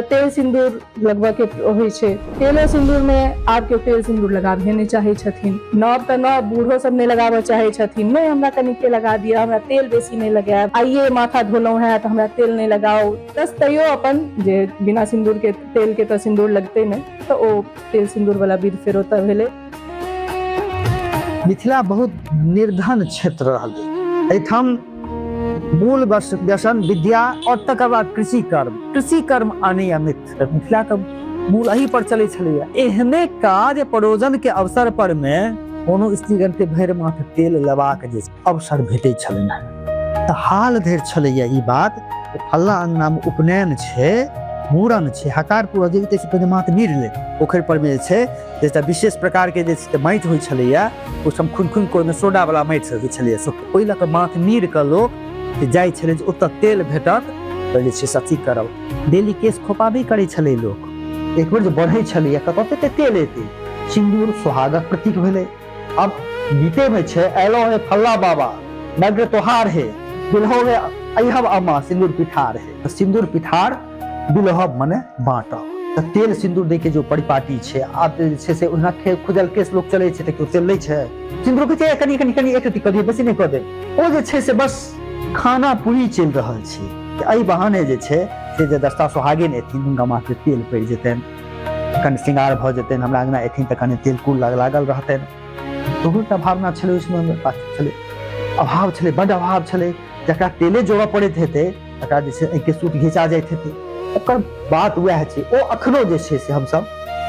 तेल सिंदूर लगबऽ के होइ छै। तेलो सिंदूर में आब केओ तेल सिंदूर लगाबहे नहि चाहे छथिन, नव तऽ नव बूढ़ो सब नहि लगाबऽ चाहे छथिन। नहीं हमरा कनिके लगा दिया, हमरा तेल बेसी नहीं लगायब, आइये माथा धोलहुँ है तऽ हमरा तेल नहीं लगाओ। बस तैयो अपन जे बिना सिंदूर के तेल के तऽ सिंदूर लगते नहीं, तो ओ तेल सिंदूर वाला विध फेर ओतऽ भेलै। मिथिला बहुत निर्धन क्षेत्र रहल, एहिठाम मूल व्यसन विद्या और तकर बाद कृषि कर्म अनियमित मिथिला के मूल एही पर चले छलैया। एहने काज परोजन के अवसर पर में कोनो स्त्रीगण के भरि माथ तेल लेबाक जे अवसर भेटै छलनि है, तऽ हाल धरि छलैया ई बात फल्ला अंगना में उपनयन छै, मूड़न छै, हकार पूरा जे से पहिने माथ नीर ले पोखरि पर में जे छै जैसे विशेष प्रकार के जे माटि होइ छलैया, ओ सब खुन को में सोडा वाला माटि होइ छलैया, ओहि लऽ कऽ माथ नीर के लोक जाइ छलै जे ओतऽ तेल भेटत तऽ जे छै सची करब। डेली केस खोपाबे करै छलै लोक। एक बेर जे बढ़ै छलैया कतऽ तेल एतै, सिंदूर सुहागक प्रतीक भेलै। अब गीते में छै एलो है फल्ला बाबा नग्र तोहार है, बिलहो है अहब अम्मा सिंदूर पिठार है। तो सिंदूर पिठार बिलहब मने बाँटब, तऽ तेल सिंदूर दै के जो परिपाटी छै। आब जे छै से ओहिना खुजल केस लोक चलै छै तऽ केओ तेल लै छै, सिंदूर के छै कनी कनी कनी एक रत्ती कऽ दियौ, बेसी नहि कऽ दे। ओ जे छै से बस खाना पूरी चलि रहल छै। एहि बहाने जे छै से जे दस्ता सोहागिन एथिन हुनका माथे तेल पड़ि जेतनि, कनि श्रृंगार भऽ जेतनि, हमरा अंगना एथिन तऽ कनि तेल कुल लागल रहतनि। बहुत भावना छलै ओहि समय में छलै, अभाव छलै, बड अभाव छलै, जकरा तेले जोड़ऽ पड़ैत हेतै तकरा जे छै एहिके सूत घिचा जाइत हेतै। ओकर बात वएह छै, ओ अखनो जे छै से हमसब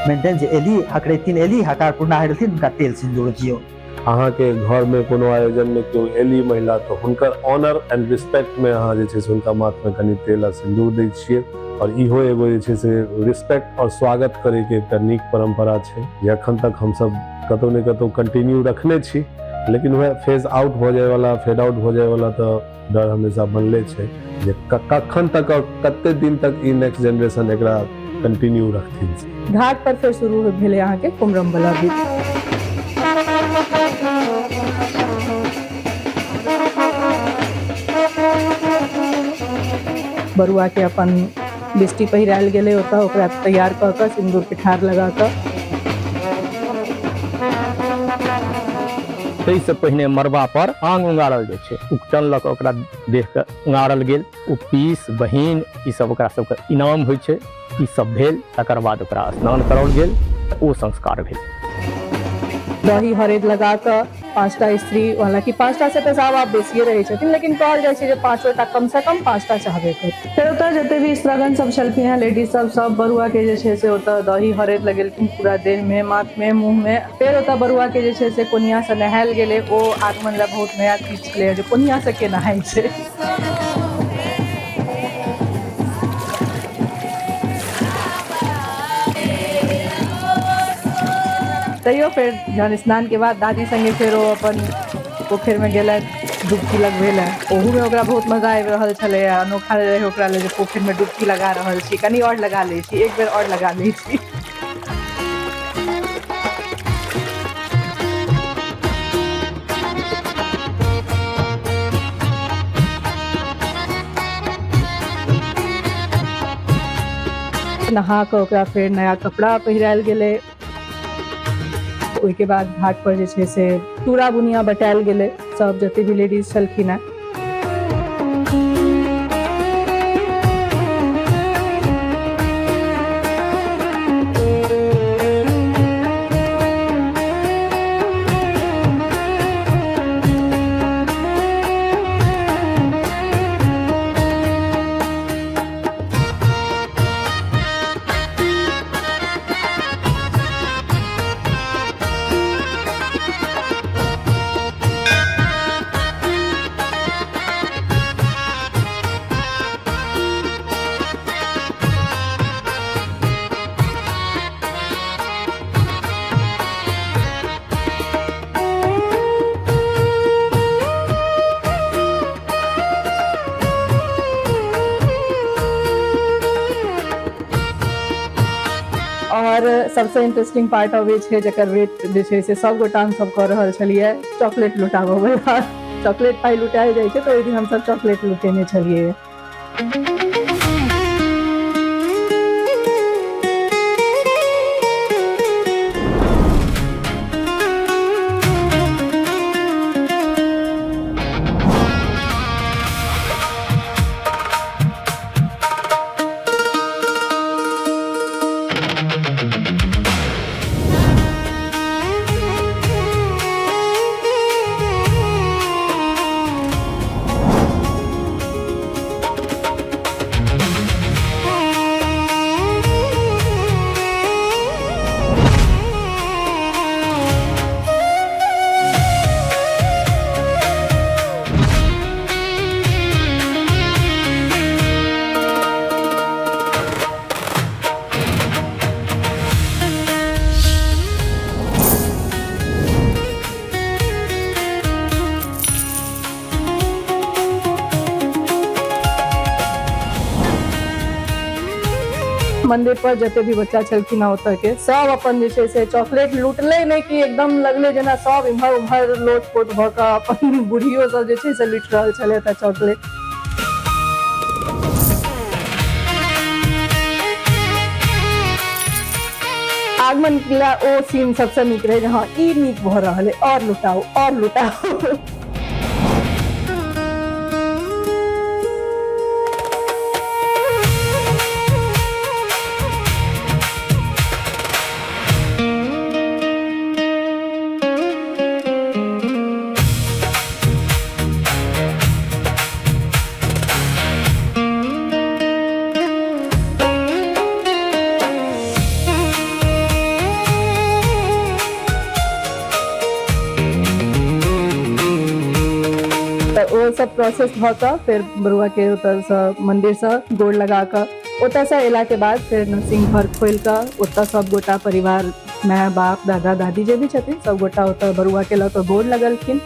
मेंटेन जे एली हकरैतिन एली हकार पूर्णा रहथिन हुनका तेल सिन्दूर दियौ। अहाँ के घर में कोनो आयोजन में केओ एली महिला तो हुनकर ऑनर एंड रिस्पेक्ट में अहाँ जे छै से हुनका माथ में कनि तेल आ सिन्दूर दै छियै, और इहो एगो जे छै से रिस्पेक्ट और स्वागत करे के एकटा नीक परंपरा छै जे अखन तक हमसब कतौ ने कतौ कंटिन्यू रखने छी। लेकिन वह फेज आउट हो जाए वाला, फेड आउट हो जाए वाला तो डर हमेशा बनले छै जे कखन तक और कते दिन तक ई नेक्स्ट जनरेशन एकरा कंटिन्यू रखथिन। घाट पर फिर शुरू भेलै अहाँके कुमरम वाला गीत। बरुआ के अपन बिस्टी पहिरायल गेलै, ओतऽ ओकरा तैयार कऽ कऽ सिन्दूर पिठार लगा कऽ। ताहिसँ पहिने मरबा पर आंग उंगारल जाइ छै, उपटन लऽ कऽ ओकरा देह के उंगारल गेल, ओ पीस बहिन ई सब ओकरा सबके इनाम होइ छै, ई सब भेल। तकर बाद ओकरा स्नान कराओल गेल, ओ संस्कार भेल। दही हरैद लगा कऽ 5टा स्त्री, हालांकि 5टा से तऽ साहब आप बेसिए रहै छथिन, लेकिन कहल जाइ छै जे 5टा कम से कम 5टा चाहबे करथिन। फेर ओतऽ जते भी स्त्रगण सब छलखिन हैं लेडीज सब बरुआ के जे छै से ओतऽ दही हरैद लगेलखिन पूरा देह में, माथ में, मुंह में। फेर ओतऽ बरुआ के जे छै से कोनिया से नहायल गेलै। ओ आगमन ला बहुत नया चीज छलै जे कोनिया से के नहाय छै। तैयो फेर जहन स्नान के बाद दादी संगे फेर ओ अपन पोखरि में गेलथि डुबकी लगबै लए। ओहू में ओकरा बहुत मजा आबि रहल छलै, अनोखा रहै ओकरा लेल जे पोखरि में डुबकी लगा रहल छी, कनि और लगा लै छी, एक बेर और लगा लै छी। नहा कऽ ओकरा फेर नया कपड़ा पहिरायल गेलै। ओहिके बाद घाट पर जे छै से चूड़ा बुनिया बटायल गेलै, सब जते भी लेडीज छलखिन हैं। और सबसे इंटरेस्टिंग पार्ट अबै छै जकर वेट जे छै से सब गोटा हमसब कऽ रहल छलियै, चॉकलेट लुटाबऽ वाला। चॉकलेट पाइ लुटायल जाइ छै, तो ओहि दिन हमसब चॉकलेट लुटेने छलियै। मंदिर पर जते भी बच्चा छलखिन हैं ओतऽ के सब अपन जे छै से चॉकलेट लूटले नहीं कि एकदम लगले जेना सब इम्हर उम्हर लोट पोट भऽ कऽ अपन बुढ़ियो सब जे छै से लूटि रहल छलै तऽ चॉकलेट। आगमन ला ओ सीन सबसे नीक रहे, हाँ ई नीक भऽ रहल है, और लुटाओ और लुटाओ। ओ सब प्रोसेस भऽ कऽ फेर बरुआ के ओतऽसँ मन्दिरसँ गोड़ लगा कऽ ओतऽसँ अयलाके बाद फेर नरसिंह घर खोलि कऽ ओतऽ सब गोटा परिवार माय बाप दादा दादी जे भी छथिन सब गोटा ओतऽ बरुआ के लऽ कऽ गोड़ लगलखिन।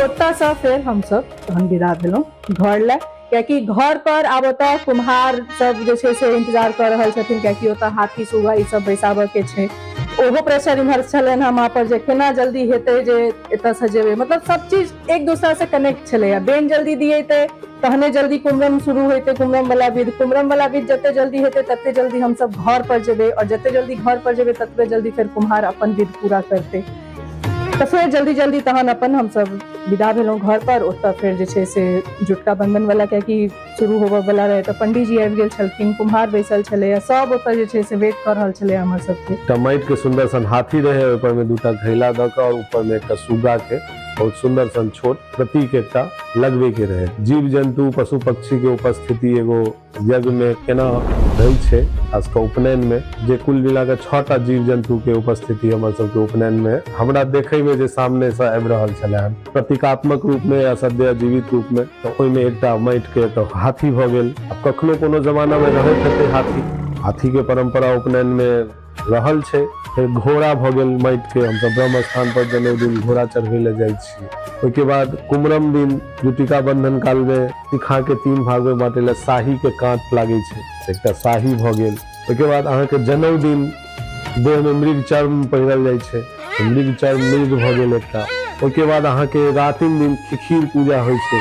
ओतऽसँ फेर हमसब तहन विदा भेलहुँ घर लए, कियाकि घर पर आब ओतऽ कुम्हार सब जे छै से इंतजार कऽ रहल छथिन, कियाकि ओतऽ हाथी सुगा ई सब बैसाबऽ के छै। ओहो प्रेशर इम्हर छलनि हम पर जे केना जल्दी हेतै जे एतऽसँ जेबै, मतलब सब चीज एक दोसरा से कनेक्ट छलैया। बेन जल्दी दिएतै तहने जल्दी कुमरम शुरू होइतै, कुमरम वाला विध जते जल्दी हेतै तते जल्दी हमसब घर पर जेबै, और जते जल्दी घर पर जेबै ततबे जल्दी फेर कुम्हार अपन विध पूरा करतै। तऽ फेर जल्दी जल्दी तहन अपन हमसब विदा भेलहुँ घर पर। ओतऽ फेर जे छै से जुटका बंधन वाला कियाकि शुरू होबऽ वाला रहै तऽ पंडितजी आबि गेल छलखिन, कुम्हार बैसल छलैया, सब ओतऽ जे छै से वेट कऽ रहल छलै हमर सबके। एकटा माटि के सुंदर सन हाथी रहे, ऊपर में दूटा घैला दऽ कऽ और ऊपर में एकटा सुग्गा के बहुत सुंदर सन छोट प्रतीक एकटा लगबे के रहे। जीव जंतु पशु पक्षी के उपस्थिति एगो यज्ञ में केना रहै छै, खासकर उपनयन में जे कुल मिला के 6टा जीव जंतु के उपस्थिति हमर सबके उपनयन में हमरा देखे में जे सामने से आबि रहल छलै हन, प्रतीकात्मक रूप में या सद्य जीवित रूप में। तऽ ओहिमे एकटा माटि के एकटा हाथी भऽ गेल। अब कखनो कोनो जमाना में रहैत हेतै हाथी के परंपरा उपनयन में रहल छै। फिर घोड़ा भऽ गेल माटि के, हमसब ब्रह्म स्थान पर जनेऊ दिन घोड़ा चढ़बै ले जाइ छियै। ओहिके बाद कुमरम दिन जुटिका बंधन काल में सिखा के 3 भाग में बांटे ले शाही के कांट लागे छै, एकटा शाही भऽ गेल। ओहिके बाद अहाँके जनेऊ दिन देह में मृग चर्म पहिरल जाइ छै, मृग चर्म मृग भऽ गेल एकटा। ओहिके बाद अहाँके रातिम दिन खिखीर पूजा होइ छै,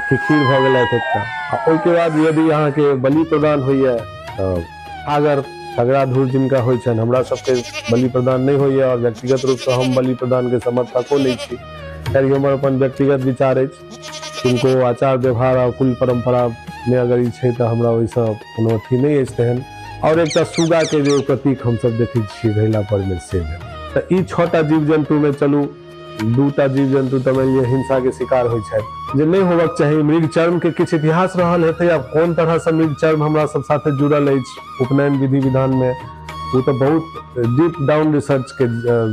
खिखीर भऽ गेल एकटा। आ ओहिके बाद यदि अहाँके बलि प्रदान होइए तऽ अगर झगड़ा धूर जिनका होइ छनि, हमरा सबके बलि प्रदान नहीं होइए और व्यक्तिगत रूप से हम बलि प्रदान के समर्थको नहीं छी, कियाकि हमर अपन व्यक्तिगत विचार अछि। किनको आचार व्यवहार आ कुल परंपरा में अगर ई छै तऽ हमरा ओहिसँ कोनो अथी नहीं अछि तेहन। और एकटा सुगा के जे प्रतीक हमसब देखै छियै घैला पर में से तऽ ई 6टा जीव जंतु में चलू 2टा जीव जंतु तऽ मानि लिअ हिंसा के शिकार होइ छथि, जे नहीं होबक चाही। मृग चर्म के किछु इतिहास रहल हेतै, आब कोन तरह से मृग चर्म हमरा सब साथे जुड़ल अछि उपनयन विधि विधान में, वो तो बहुत डीप डाउन रिसर्च के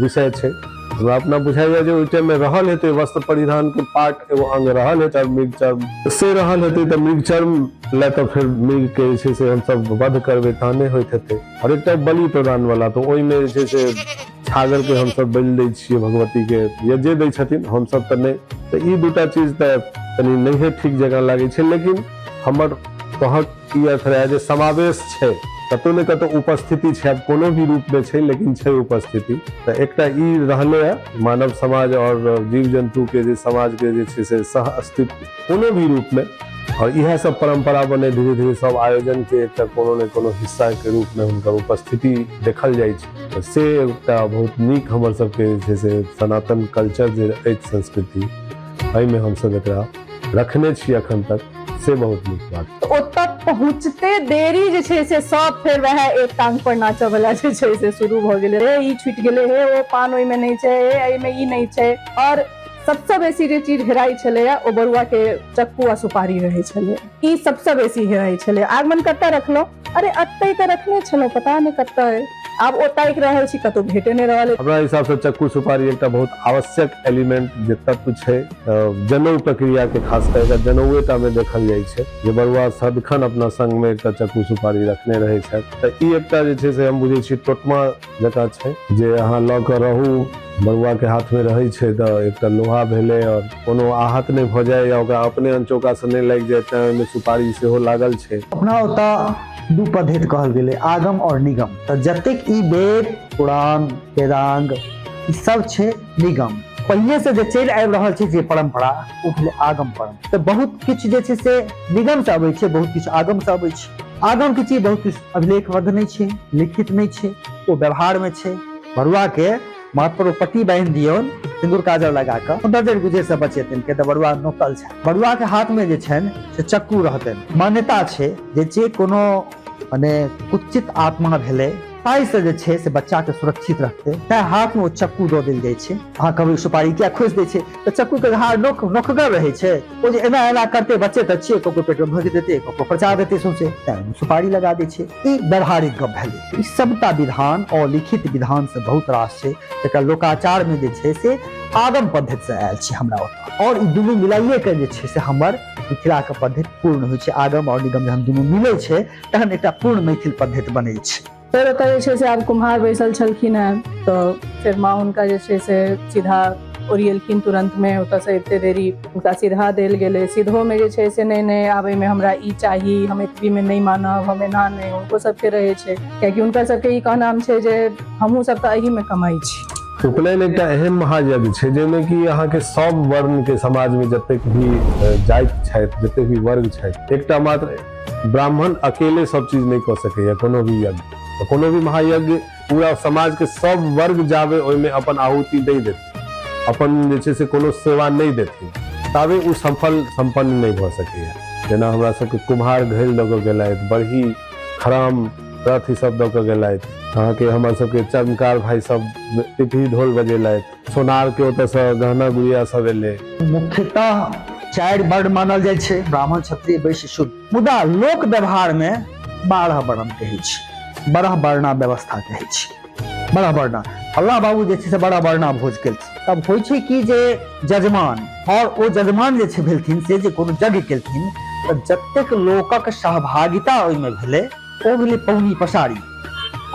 विषय छै। हमरा अपना बुझाइए जे ओहि टाइम में रहल हेतै, वस्त्र परिधान के पार्ट एगो अंग रहल हेतै, मृग चर्म से रहल हेतै तऽ मृग चर्म ले तऽ फिर मृग के जे छै से हमसब वध करबै तहने होइत हेतै। और एकटा बलि प्रदान वाला तऽ ओहिमे जे छै से छागर के हमसब बलि दै छियै भगवती के, या जे दै छथिन, हमसब तऽ नहि। तऽ ई 2टा चीज तऽ कनी नहिए ठीक जगह लागै छै, लेकिन हमर कहक ई अर्थ रहै जे समावेश छै, कतौ ने कतौ उपस्थिति छै, अब कोनो भी रूप में छै लेकिन छै उपस्थिति। तऽ एकटा ई रहले है मानव समाज और जीव जंतु के जे समाज के जे छै से सह अस्तित्व कोनो भी रूप में, और यह सब परंपरा बने धीरे धीरे सब आयोजन के एकटा कोनो ने कोनो हिस्सा के रूप में हुनकर उपस्थिति देखल जाइ छै। से एकटा बहुत नीक हमर सबके जे छै से सनातन कल्चर जे अछि संस्कृति, एहिमे हमसब एकरा रखने छी अखन तक, से बहुत नीक बात। ओतऽ पहुँचते देरी जे छै से सब फेर वएह एक टांग पर नाचऽ वाला जे छै से शुरू भऽ गेलै, रे ई छुटि गेलै, हे ओ पान ओहिमे नहीं छै, हे एहिमे ई नहीं छै। और सबसे बेसी जे चीज हेराई छलैया ओ बरुआ के चक्कू आ सुपारी रहै छलै, ई सबसे बेसी हेराई छलै। आगमन कतऽ रखलहुँ, अरे अतै तऽ रखने छलहुँ, पता नहीं कतऽ, आब ओतऽ रहल छी कतौ भेटे नहीं रहल। हमरा हिसाब से चक्कू सुपारी एकटा बहुत आवश्यक एलिमेंट जे तत्व छै जनेऊ प्रक्रिया के, खास कर जनेऊटा में देखल जाइ छै जे बरुआ सदखन अपना संग में एकटा चक्कू सुपारी रखने रहै छथि। तऽ ई एकटा जे छै से हम बुझै छी टोटमा जकाँ छै जे अहाँ लऽ कऽ रहू, बरुआ के हाथ में रहै छै तऽ एकटा लोहा भेलै, और कोनो आहत नहीं भऽ जाए या ओकरा अपने अनचौका से नहीं लागि जाए तऽ ओहिमे सुपारी सेहो लागल छै। अपना ओतऽ 2 पद्धति कहल गेलै, आगम और निगम। तऽ जतेक ई वेद पुराण वेदांग ई सब छै निगम, पहिने से जे चलि आबि रहल छै जे परंपरा ओ भेलै आगम परंपरा। तऽ बहुत किछु जे छै से निगम से अबै छै, बहुत किछु आगम से अबै छै। आगम के चीज बहुत किछु अभिलेखबद्ध नहीं छै, लिखित नहीं छै, ओ व्यवहार में छै। बरुआ के माथ पर पट्टी बांधि दियौन सिंदूर काजर लगा कऽ, नजर गुजर से बचेतन के तऽ बरुआ नोतल छै। बरुआ के हाथ में जे छनि से चक्कू रहतनि। मान्यता छै जे कोनो माने कुचित आत्मा भेलै पाई से जे छै से बच्चा के सुरक्षित रखते तै हाथ में ओ चक्कू दऽ देल जाइ छै। अहाँ कहबै सुपारी किया खोसि दै छै तऽ चक्कू के धार नोखगर रहै छै, ओ जे एना एना करते बच्चे तऽ छियै ककरो पेट में भोंक देते ककरो प्रचार देते सौंसे तैं सुपारी लगा दै छै। ई व्यवहारिक गप भेलै। ई सबटा विधान और लिखित विधान से बहुत रास छै जेकरा लोकाचार में जे छै से आगम पद्धति से आयल छै हमरा ओतऽ, और ई दुनू मिलाइए के जे छै से हमर मिथिला के पद्धति पूर्ण होइ छै। आगम और निगम जहन दुनू मिलै छै तहन एकटा पूर्ण मैथिल पद्धति बनै छै। फेर ओतऽ जे छै से आब कुम्हार बैसल छलखिन हेँ तऽ फेर माँ हुनका जे छै से सीधा ओरिएलखिन तुरंत में, ओतऽ से एते देरी हुनका सीधा देल गेलै। सीधो में जे छै से नहीं आबे में हमरा ई चाही, हम एतबी में नहीं मानब, हम एना नहीं, हुनको सबके रहै छै कियाकि हुनकर सबके ई कहनाम छै जे हमहूँ सब तऽ एही में कमाई छी। उपनयन एकटा एहन महायज्ञ छै जाहिमे कि अहाँके सब वर्ण के समाज में जतेक भी जाति छथि, जतेक भी वर्ग छथि, एकटा मात्र ब्राह्मण अकेले सब चीज नहीं कऽ सकैया कोनो भी यज्ञ। तो कोनो भी महायज्ञ पूरा समाज के सब वर्ग जाबे ओहिमे अपन आहुति नहीं देथिन, अपन जे छै से कोनो सेवा नहीं देथिन, ताबे उ सफल संपन्न नहीं भऽ सकैया। जेना हमरा सबके कुम्हार घैल दऽ कऽ गेलथि, बरही खराम रथ ई सब दऽ कऽ गेलथि, अहाँके हमर सबके चमकार भाई सब पिपही ढोल बजेलथि, सोनार के ओतऽ से गहना गुड़िया सब एलै। मुख्यतः 4 वर्ण मानल जाइ छै, ब्राह्मण क्षत्रिय वैश्य शूद्र, मुदा लोक व्यवहार में 12 वर्ण कहै छै, 12 वर्णा व्यवस्था कहै छै। 12 वर्णा फल्ला बाबू जे छै से 12 वर्णा भोज केलखिन, तब होइ छै कि जे जजमान और ओ जजमान जे छै भेलखिन से जे कोनो यज्ञ केलखिन तऽ जतेक लोकक सहभागिता ओहिमे भेलै ओ भेलै पौनी पसारी,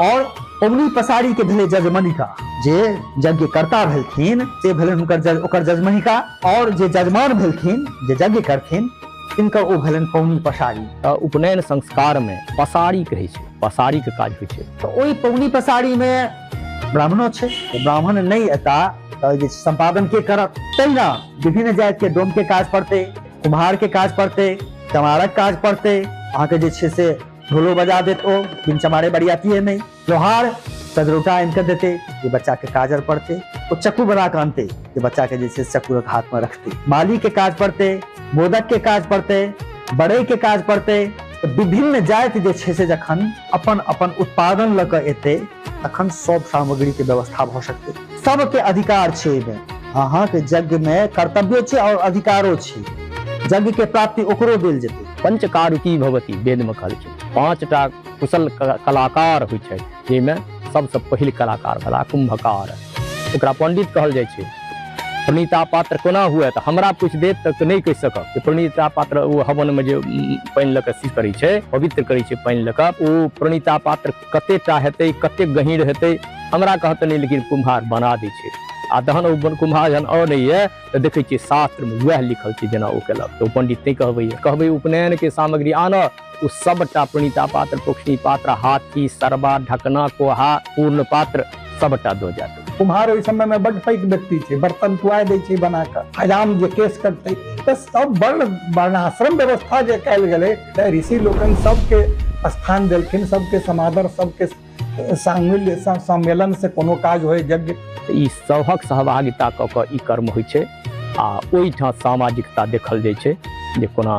और पौनी पसारी के भेलै जजमनिका। जे यज्ञ कर्ता भेलखिन से भेलनि हुनकर ओकर जजमनिका, और जे जजमान भेलखिन जे यज्ञ करथिन तिनकर ओ भेलनि पौनी पसारी। उपनयन संस्कार में पसारी कहै छै, पसारी के काज होइ छै। तऽ ओहि पौनी पसारी में ब्राह्मणो छै, ब्राह्मण नहीं एता तऽ जे संपादन के करत। तहिना विभिन्न जाति के डोम के काज पड़तै, कुम्हार के काज पड़तै, चमारक काज पड़तै, अहाँके जे छै से ढोलो बजा देत ओ, बिन चमारे बरियाती नहीं। लोहार सजरोटा आनि के देते जे बच्चा के काजर पड़ते, ओ चक्कू बना के आनते जे बच्चा के जे छै चक्कू हाथ में रखते। माली के काज पड़ते, मोदक के काज पड़ते, बड़े के काज पड़ते। तऽ विभिन्न जाति जे छै से जखन अपन अपन उत्पादन लऽ कऽ एतै तखन सब सामग्री के व्यवस्था भऽ सकतै। सबके अधिकार छै एहिमे, अहाँके यज्ञ में कर्तव्यो छै और अधिकारो छै, यज्ञ के प्राप्ति ओकरो देल जेतै। पंचकारुकी भवती वेद में कहल छै, 5टा कुशल कलाकार होइ छै, जाहिमे सबसे पहिल कलाकार भेला कुंभकार, ओकरा पंडित कहल जाइ छै। प्रणीता पात्र कोना हुए तऽ हमरा पूछि देत तऽ नहीं कहि सकब कि प्रणीता पात्र ओ हवन में जे पानि लऽ कऽ सी करै छै, पवित्र करै छै पानि लऽ कऽ, ओ प्रणीता पात्र कतेटा हेतै, कते गहींर हेतै हमरा कहत नहीं, लेकिन कुम्हार बना दै छै। आ तहन ओ कुम्हार जहन और नहीं है तऽ देखै छियै शास्त्र में वएह लिखल छै जेना ओ केलक, तऽ ओ पंडित नहीं कहबै उपनयन के सामग्री आनऽ, ओ सबटा प्रणीता पात्र, पोखरी पात्र, हाथी, सरबा, ढकना, कोहा, पूर्ण पात्र सबटा दो जाते। कुम्हार ओहि समय में बड पैघ व्यक्ति छै, बर्तन खुआ दै छै बना कऽ, हजाम जे केस करतै तऽ सब बड़ वर्णाश्रम व्यवस्था जे कयल गेलै तऽ ऋषि लोकनि सबके स्थान देलखिन, सबके समादर, सबके सामिल सम्मेलन से कोनो काज होय यज्ञ। ई सभक सहभागिता कऽ कऽ ई कर्म होइ छै, आ ओहिठाम सामाजिकता देखल जाइ छै जे कोना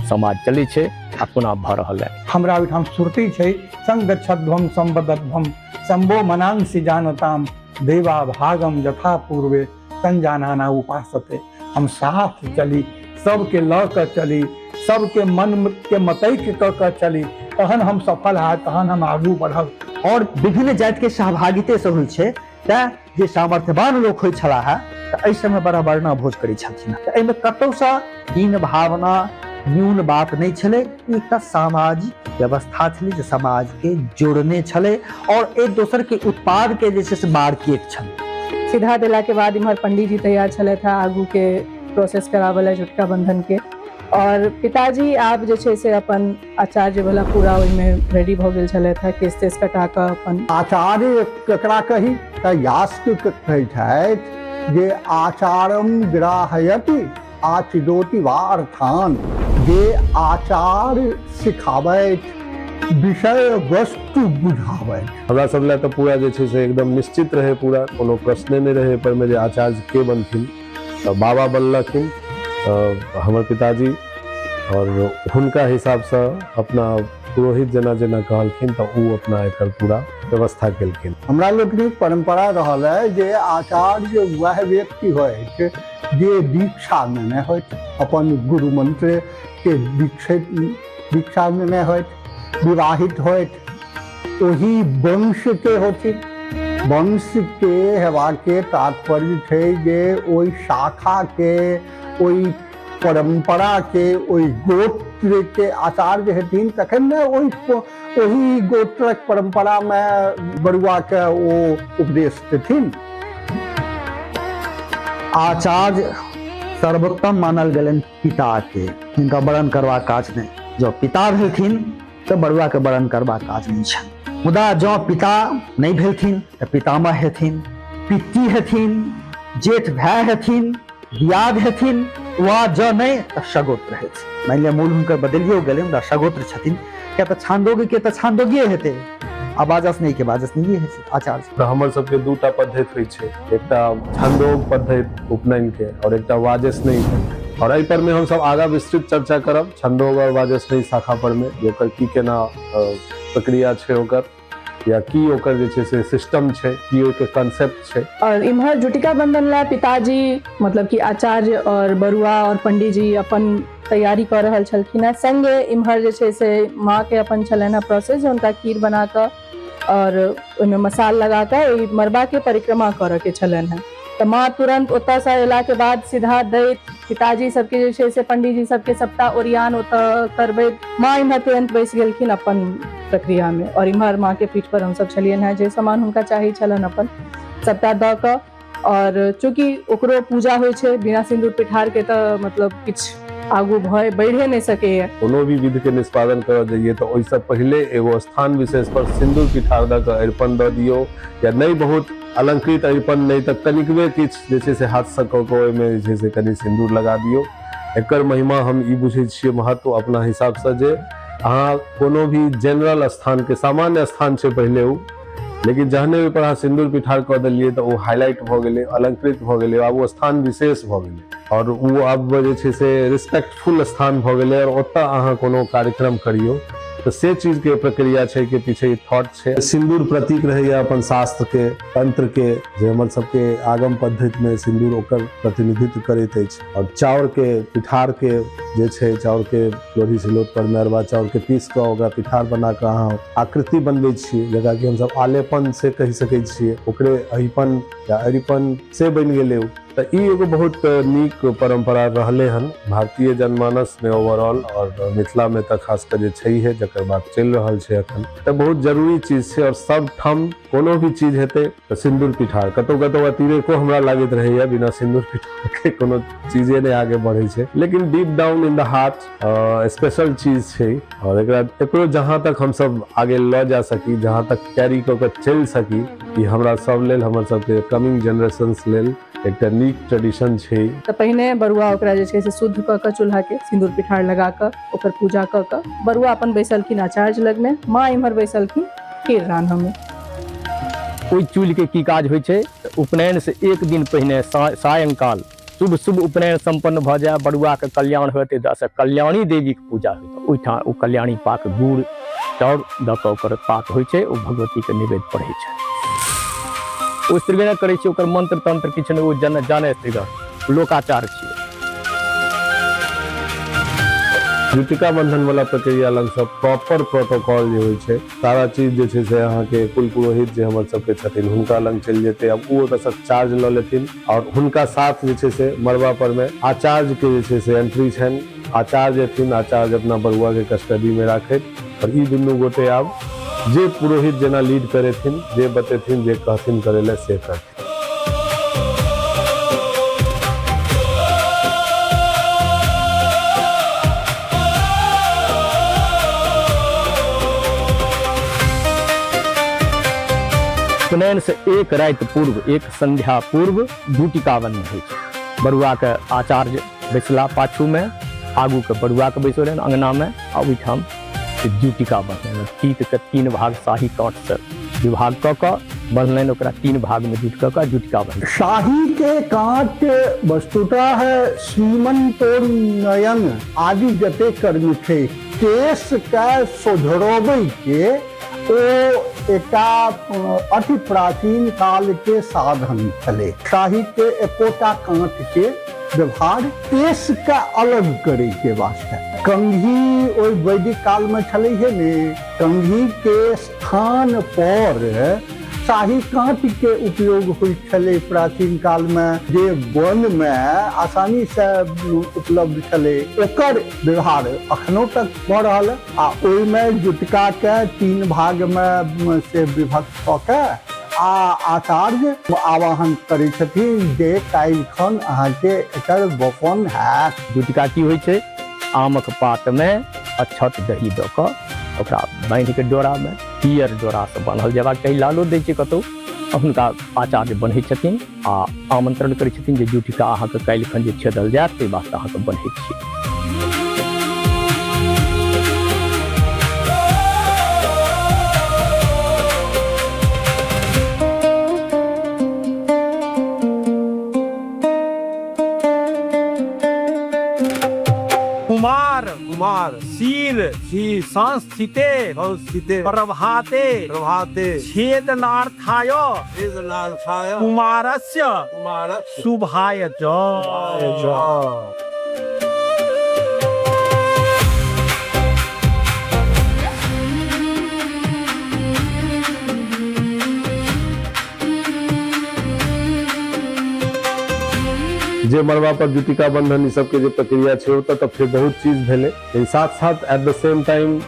समाज चलै छै आ कोना भऽ रहल है। हमरा ओहिठाम श्रुति छै, संगच्छध्वम संवदध्वम शंभो मनांसि जानताम देवा भागम यथा पूर्वे संजानाना उपासते। हम साथ चली, सबके लऽ कऽ चली, सबके मन के मतैक्य कऽ कऽ चली, तहन हम सफल है, तहन हम आगू बढ़ब। और विभिन्न जाति के सहभागिते से होइ छै, तें जे सामर्थ्यवान लोक होइ छला है तऽ एहि समय बड़ा वर्णा भोज करै छलखिन। तऽ एहिमे कतौसँ हीन भावना, न्यून बात नहीं छलै, एकटा सामाजिक व्यवस्था छलै जे समाज के जोड़ने छलै और एक दोसर के उत्पाद के जे छै से मार्केट छलै। सीधा देला के बाद इम्हर पंडित जी तैयार छले था आगू के प्रोसेस करावल झुटका बंधन के, और पिताजी आप जे छै से अपन आचार्य वाला पूरा ओहिमे रेडी भऽ गेल छले था, केस तेस कटा कऽ अपन। आचार्य केकरा कही तऽ यास्क कहै छथि जे आचारम ग्राहयति आचिदोति वार्थान, जे आचार सिखावैत, विषय वस्तु बुझावैत। हमरा सब लए तऽ पूरा जे छै से एकदम निश्चित रहे, पूरा कोनो प्रश्न नहीं रहे पर में जे आचार्य के बनथिन तऽ बाबा बनलखिन हमर पिताजी, और हुनका हिसाब से अपना पुरोहित जेना जेना कहलखिन तऽ ओ अपना एकर पूरा व्यवस्था केलखिन। हमरा लोकनिक परंपरा रहल है जे आचार्य वह व्यक्ति होइत जे दीक्षा लेने होइत, अपन गुरु मंत्र के दीक्षा लेने होइत, विवाहित होइत, ओही वंश के होथिन। वंश के हेबाके तात्पर्य छै जे ओहि शाखा के, ओहि परंपरा के, ओहि गोत्र के आचार्य हेथिन, तखन ने ओही गोत्रक परंपरा में बरुआ के ओ उपदेश देथिन। आचार्य सर्वोत्तम मानल गेलन पिता के, जिनका वर्णन करवा काज नहीं। जो पिता भेलथिन तो बरुआ के वर्णन करवा काज नहीं छन। मुदा जो पिता नहीं भेलथिन तो पितामह हेथिन, पितृ हेथिन, जेठ भाई हेथिन, दियाद हेथिन, वा जो नहीं तो सगोत्र हेथिन। मान लिया मूल हुनकर बदलियो गेलै, मुदा सगोत्र छथिन। क्या तो छांदोग्य के तो छांदोग्य हेतै, आ बाजस नहीं के बाजस नहीं है आचार्य। हमर सबके दूटा पद्धति होइ छै, एकटा छांदोग पद्धति उपनयन के और एकटा वाजस्नेयी के। और एहि पर में हम सब आगा विस्तृत चर्चा करब छंदोग और वाजस्नेयी शाखा पर में, ओकर की केना प्रक्रिया छै, ओकर या की ओकर जे छै से सिस्टम छै, की ओकर कांसेप्ट छै। और इम्हर जुटिका बंधन ला पिताजी मतलब कि आचार्य और बरुआ और पंडित जी अपन तैयारी कर रहल छलखिन है। संगे इम्हर जे छै से माँ के अपन छलनि है प्रोसेस, उनका खीर बना कर और उनमें मसाल लगा कर मरबा के परिक्रमा करे के छलनि है। तो माँ तुरंत ओतऽ से अयला के बाद सीधा दैत पिताजी सबके जे छै से पंडित जी सबके सबटा ओरियान ओतऽ करबै। माँ इम्हर तुरंत बैस गेलखिन अपन प्रक्रिया में, और इम्हर माँ के पीठ पर हम सब छलियनि है, जे सामान हुनका चाही छलनि अपन सबटा दऽ कऽ। और चूँकि ओकरो पूजा होइ छै, बिना सिंदूर पिठार के तऽ मतलब किछु आगू भय बढ़े नहीं सके। कोनो भी विधि के निष्पादन करऽ जाइए तो ओहिसँ पहले एगो स्थान विशेष पर सिंदूर पिठार दऽ कऽ अरिपन दऽ दियौ, या नहीं बहुत अलंकृत अरिपन नहीं तऽ कनिकबे किछु जे छै से हाथ सँ कऽ कऽ ओहिमे जे छै से कनि सिंदूर लगा दियौ। एकर महिमा हम ई बुझै छियै महत्व अपना हिसाब से, जे अहाँ कोनो भी जनरल स्थान के, सामान्य स्थान छै पहले उ, लेकिन जहने ओहि पर अहाँ सिंदूर पिठार कऽ देलियै तऽ ओ हाईलाइट भऽ गेलै, अलंकृत भऽ गेलै, आब ओ स्थान विशेष भऽ गेलै, और वो आब जे छै से रिस्पेक्टफुल स्थान भऽ गेलै। और ओतऽ अहाँ कोनो कार्यक्रम करियौ तो से चीज के प्रक्रिया छै के पीछे थॉट छै। सिंदूर प्रतीक रहैए अपन शास्त्र के, तंत्र के, जे हमर सबके आगम पद्धति में सिंदूर ओकर प्रतिनिधित्व करैत अछि। और चाउर के पिठार के जे छै, चाउर के लोढ़ी सिलौट पर अरबा चाउर के पीस कऽ ओकरा पिठार बना कऽ अहाँ आकृति बनबै छियै, जकरा कि हमसब आलेपन से कहि सकै छियै, ओकरे अहिपन या अरिपन से बनि गेलै। तो ई एगो बहुत नीक परंपरा रहले हन भारतीय जनमानस में ओवरऑल, और मिथिला में तो खास कर छै जकर बात चल रहल छै अखन। तो बहुत जरूरी चीज छै, और सब ठाम कोनो भी चीज हेतै तो सिंदूर पिठार, कतौ कतौ अतिरेको हमरा लागैत रहैया बिना सिंदूर पिठार के कोनो चीजे नहीं आगे बढ़े छै, लेकिन deep down in the heart special चीज छै। और एकरो जहाँ तक हम सब आगे ल जा सकी, जहाँ तक कैरी कऽ के चल सकी, ई हमरा सब लेल, हमर सबके कमिंग जनरेशंस लेल एकटा नीक ट्रेडिशन छै। तो पहिने बरुआ ओकरा जे छै से शुद्ध कऽ कऽ चूल्हा के सिंदूर पिठार लगा कऽ ओकर पूजा कऽ कऽ बरुआ अपन बैसलखिन आचार्य लग में, माँ इम्हर बैसलखिन खीर रान्हऽ में। ओहि चूल्ह के की काज होइ छै, उपनयन से एक दिन पहिने सायंकाल शुभ शुभ उपनयन संपन्न भऽ जाय, बरुआ के कल्याण होते तऽ कल्याणी देवी के पूजा होइत, ओहिठाम ओ कल्याणी पाक गुड़ चाउर दऽ कऽ ओकर पाक होइ छै, ओ भगवती के निवेद पढ़ै छै, ओ स्त्रीगण करै छै, ओकर मंत्र तंत्र किछु नहि, ओ जाने स्त्रीगण लोकाचार छियै। जुटिका बंधन वाला प्रक्रिया लग सब प्रॉपर प्रोटोकॉल जे होइ छै, सारा चीज जे छै से अहाँ के कुल पुरोहित जे हमर सबके छथिन हुनका लग चलि जेतै। अब ओ ओतऽ सब चार्ज लऽ लेथिन, और हुनका साथ जे छै से मरबा पर में आचार्य के जे छै से एंट्री छनि। आचार्य एथिन, आचार्य अपना बरुआ के कस्टडी में राखैत, और ई दुनू गोटे आब जे पुरोहित जेना लीड करेथिन, जे बतेथिन, जे कहथिन करे ले से करथिन। उपनयन से एक राति पूर्व, एक संध्या पूर्व जुटिका बंधन होइ छै। बरुआ के आचार्य बैसला पाछू में, आगू के बरुआ के बैसो अंगना में, आ ओहिठाम जुटिका बंधन। तीत के 3 भाग शाही काट से विभाग कऽ कऽ बंधन, ओकरा 3 भाग में जुट कऽ जुटिका बंधन। शाही के काट वस्तुतः है श्रीमंतोन्नयन आदि जते कर्म छै, केश के सुधरबै के ओ एकटा अति प्राचीन काल के साधन छले। शाही के एकोटा कांट के व्यवहार केश का अलग करे के वास्ते कंघी ओइ वैदिक काल में छले है ने, कंघी के स्थान पर शाही कांट के उपयोग हुई छले। प्राचीन काल में जे वन में आसानी से उपलब्ध छले ओकर व्यवहार अखनो तक भ रहल। आ ओइ में जुटका के 3 भाग में से विभक्त क के आ आचार्य आवाहन करै छथिन जे काल्हि खन अहाँके एकर बपन हैत। जुटका की होइ छै, आमक पात में अक्षत दही दऽ कऽ ओकरा बांधि के डोरा में पियर डोरा से बान्हल जेबाक चाही। लालो दै छै कतौ, हुनका आचार्य बन्है छथिन आ आमंत्रण करै छथिन जे जुटिका अहाँके काल्हि खन जे छेदल जायत ताहि वास्ते अहाँके बन्है छी। कुमार कुमार शील शी संस्थिते संस्थिते प्रभाते प्रभाते छेदनार्थाय छेदनार्थाय कुमारस्य कुमारस्य शुभाय च। जे मरबा पर जुटिका बंधन ई सबके जे प्रक्रिया छै ओतऽ तऽ फिर बहुत चीज भेलै। साथ साथ एट द सेम टाइम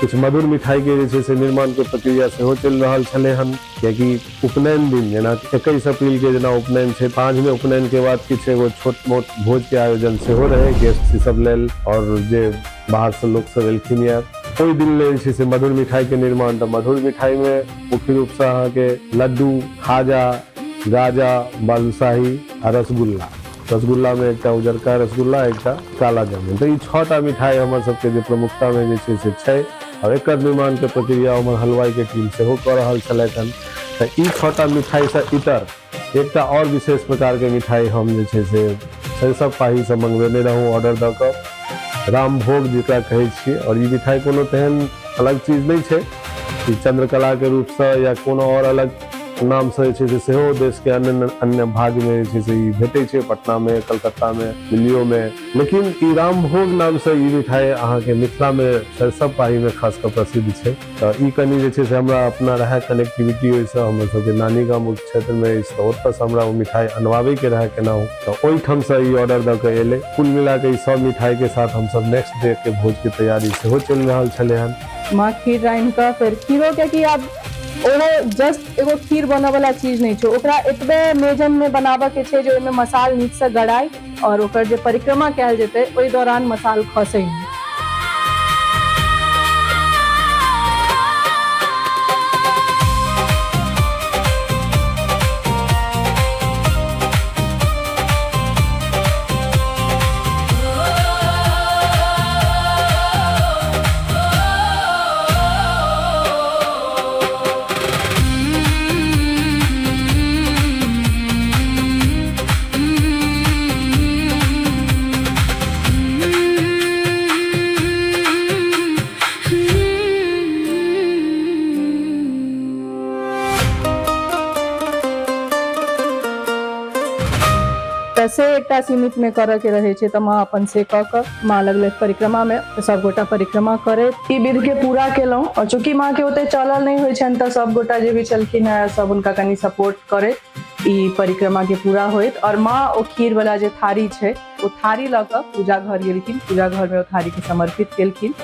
कुछ मधुर मिठाई के जे छै से निर्माण के प्रक्रिया सेहो चलि रहल छलै हन, कियाकि उपनयन दिन जेना 21 अप्रैल के जेना उपनयन छै, साँझ में उपनयन के बाद किछु एगो छोट मोट भोज के आयोजन सेहो रहै गेस्ट सब लेल, और जे बाहर से लोग सब एलखिन या ओहि दिन लेल जे छै से मधुर मिठाई के निर्माण। तऽ मधुर मिठाई में मुख्य रूप से अहाँके लड्डू, खाजा, गाजा, बालूशाही आ रसगुल्ला। रसगुल्ला में एकटा उजरका रसगुल्ला, एकटा काला जामुन। तो ई 6टा मिठाई हमर सबके जे प्रमुखता में जे छै और एकर निर्माण के प्रक्रिया हमर हलवाई के टीम सेहो कऽ रहल छलथि हन। तऽ ई 6टा मिठाई से इतर एकटा और विशेष प्रकार के मिठाई हम जे छै से सरिसब पाही से मंगवेने रहूँ ऑर्डर दऽ कऽ, रामभोग जेकरा कहै छियै। और ई मिठाई कोनो तेहन अलग चीज नहीं छै, ई चंद्रकला के रूप से या कोनो और अलग नाम से जे छै से सेहो देश के अन्य भाग में जे छै से ई भेटै छै, पटना में, कलकत्ता में, दिल्लियो में। लेकिन ई रामभोग नाम से ई मिठाई अहाँ के मिथिला में सरिसब पाही में खास कर प्रसिद्ध छै। तऽ ई कनी जे छै से हमरा अपना रहे कनेक्टिविटी ओहिसँ हमर सबके नानी गाम क्षेत्र में अछि, तऽ ओतऽ से हमरा ओ मिठाई अनवाबै के रहे केनाहु, तऽ ओहिठाम से ई ऑर्डर दऽ के एलै। कुल मिला के ई सब मिठाई के साथ हम सब नेक्स्ट डे के भोज के तैयारी सेहो चलि रहल छलै हन। माँ खीर राइन का फिर खीरो के कि आब ओहो जस्ट एगो खीर बनऽ वाला चीज नहीं छै, ओकरा एतबे मेजन में बनाबऽ के छै जे ओहिमे मसाल नीक से गड़ाई और ओकर जे परिक्रमा कयल जेतै ओहि दौरान मसाल खसै नहीं। तैसे एकटा सीमित में करऽ के रहे छै, तऽ माँ अपन से कऽ कऽ माँ लगले परिक्रमा में, सब गोटा परिक्रमा करे ई विध के पूरा केलहुँ। और चूंकि माँ के ओते चलल नहीं होइ छनि तऽ सब गोटा जे भी चलखिन है सब हुनका कनि सपोर्ट करे ई परिक्रमा के पूरा होइत। और माँ ओ खीर वाला जे थारी छै ओ थारी लऽ कऽ पूजा घर गेलखिन, पूजा घर में ओ थारी के समर्पित केलखिन।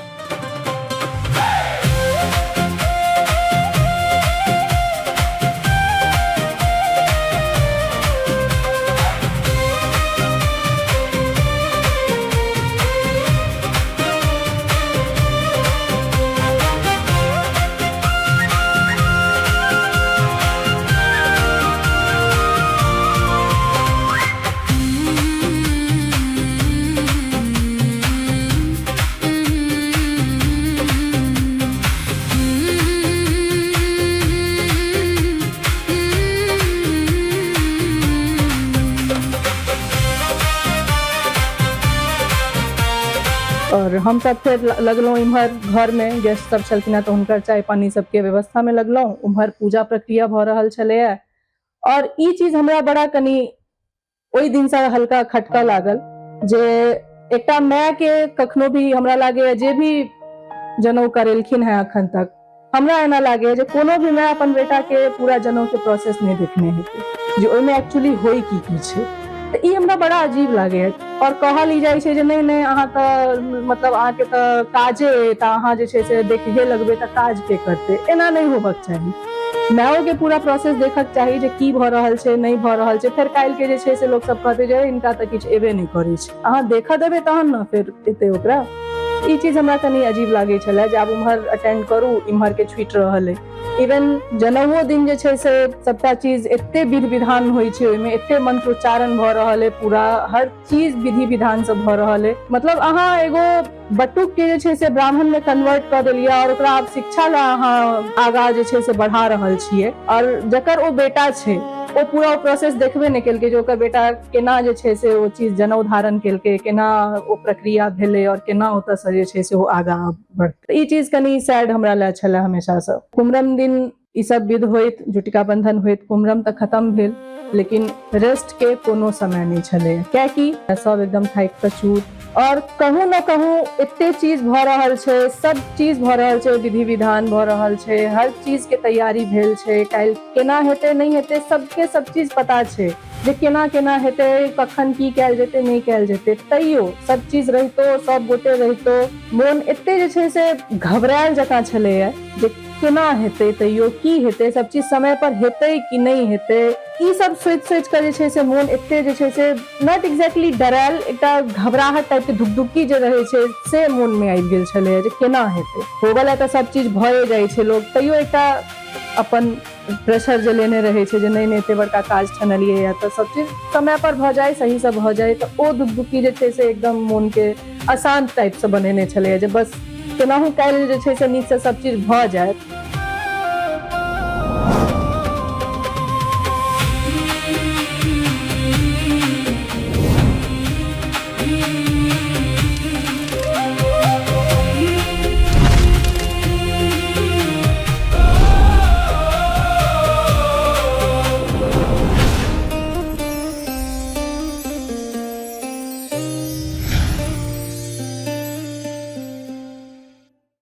और हम सब फिर लगलहुँ इम्हर घर में गेस्ट सब छलखिन तऽ हुनकर चाय पानी सबके व्यवस्था में लगलहुँ। उम्हर पूजा प्रक्रिया भऽ रहल छलैया और ई चीज हमरा बड़ा कनी ओहि दिन से हल्का खटका लागल जे एकटा माय के कखनो भी हमरा लागैया जे भी जनऊ करेलखिन है अखन तक, हमरा एना लागैया जे कोनो भी माय अपन बेटा के पूरा जनऊ के प्रोसेस नहीं देखने हेतै जे ओहिमे एक्चुअली होई की छै। तऽ ई हमरा बड़ा अजीब लागैया और कहल ई जाइ छै जे नहीं नहीं अहाँ तऽ मतलब अहाँके तऽ काजे तऽ अहाँ जे छै से देखहे लगबै तऽ काज के करतै, एना नहीं होबक चाही। माओ के पूरा प्रोसेस देखक चाही जे की भऽ रहल छै नहीं भऽ रहल छै। फेर काल्हि के जे छै से लोक सब कहतै जे इनका तऽ किछु एबे नहीं करै छै, अहाँ देखऽ देबै तहन ने फेर एतै ओकरा। ई चीज हमरा कनी अजीब लागै छलै जे आब उम्हर अटेंड करू इम्हर के छुटि रहल है। इवन जनउओ दिन जे छै से सबटा चीज एते विधि विधान होइ छै, ओहिमे एते मंत्रोच्चारण भऽ रहल है, पूरा हर चीज विधि विधान सब भऽ रहल है। मतलब अहाँ एगो बटुक के जे छै से ब्राह्मण में कन्वर्ट कऽ देलियै और ओकरा आप शिक्षा ला अहाँ आगा जे छै से बढ़ा रहल छियै और जकर ओ बेटा छै ओ पूरा प्रोसेस देखबे नहीं केलकै जे ओकर बेटा केना जे छै से ओ चीज जनऊ धारण केलकै, केना ओ प्रक्रिया भेलै और केना ओतऽ से जे छै से ओ आगा बढ़तै। ई चीज कनी सैड हमरा लए छलै हमेशा से। कुमरम दिन ई सब विध होइत, झुटिका बंधन होइत, कुमरम तऽ खत्म भेल लेकिन रेस्ट के कोनो समय नहीं छलै, कियाकि सब एकदम थाकि कऽ चूर और कहूँ न कहूँ एते चीज भऽ रहल छै, सब चीज भऽ रहल छै, विधि विधान भऽ रहल छै, हर चीज के तैयारी भेल छै। काल्हि केना हेतै नहीं हेतै सबके सब चीज पता छै जे केना केना हेतै, कखन की कयल जेतै नहीं कयल जेतै, तैयो सब चीज रहितो सब गोटे रहितो मोन एते जे छै से घबरायल जकाँ छलैया जे केना हेतै, तैयो की हेतै, सब चीज समय पर हेतै कि नहीं हेतै, ई सब सोचि कऽ जे छै से मोन एते जे छै से नॉट एक्जैक्टली डरायल, एकटा घबराहट टाइप के धुकधुकी जे रहै छै से मोन में आबि गेल छलैया जे केना हेतै। होबऽ लए तऽ सब चीज भए जाइ छै, लोग तैयो एकटा अपन प्रेशर जे लेने रहै छै जे नहीं एते बड़का काज ठनलियै या तऽ सब चीज समय पर भऽ जाए, सही से भऽ जाए, तऽ ओ धुकधुकी जे छै से एकदम मोन के अशांत टाइप से बनेने छलैया जे बस केनाहू काल्हि जे छै से नीक से सब चीज भऽ जाए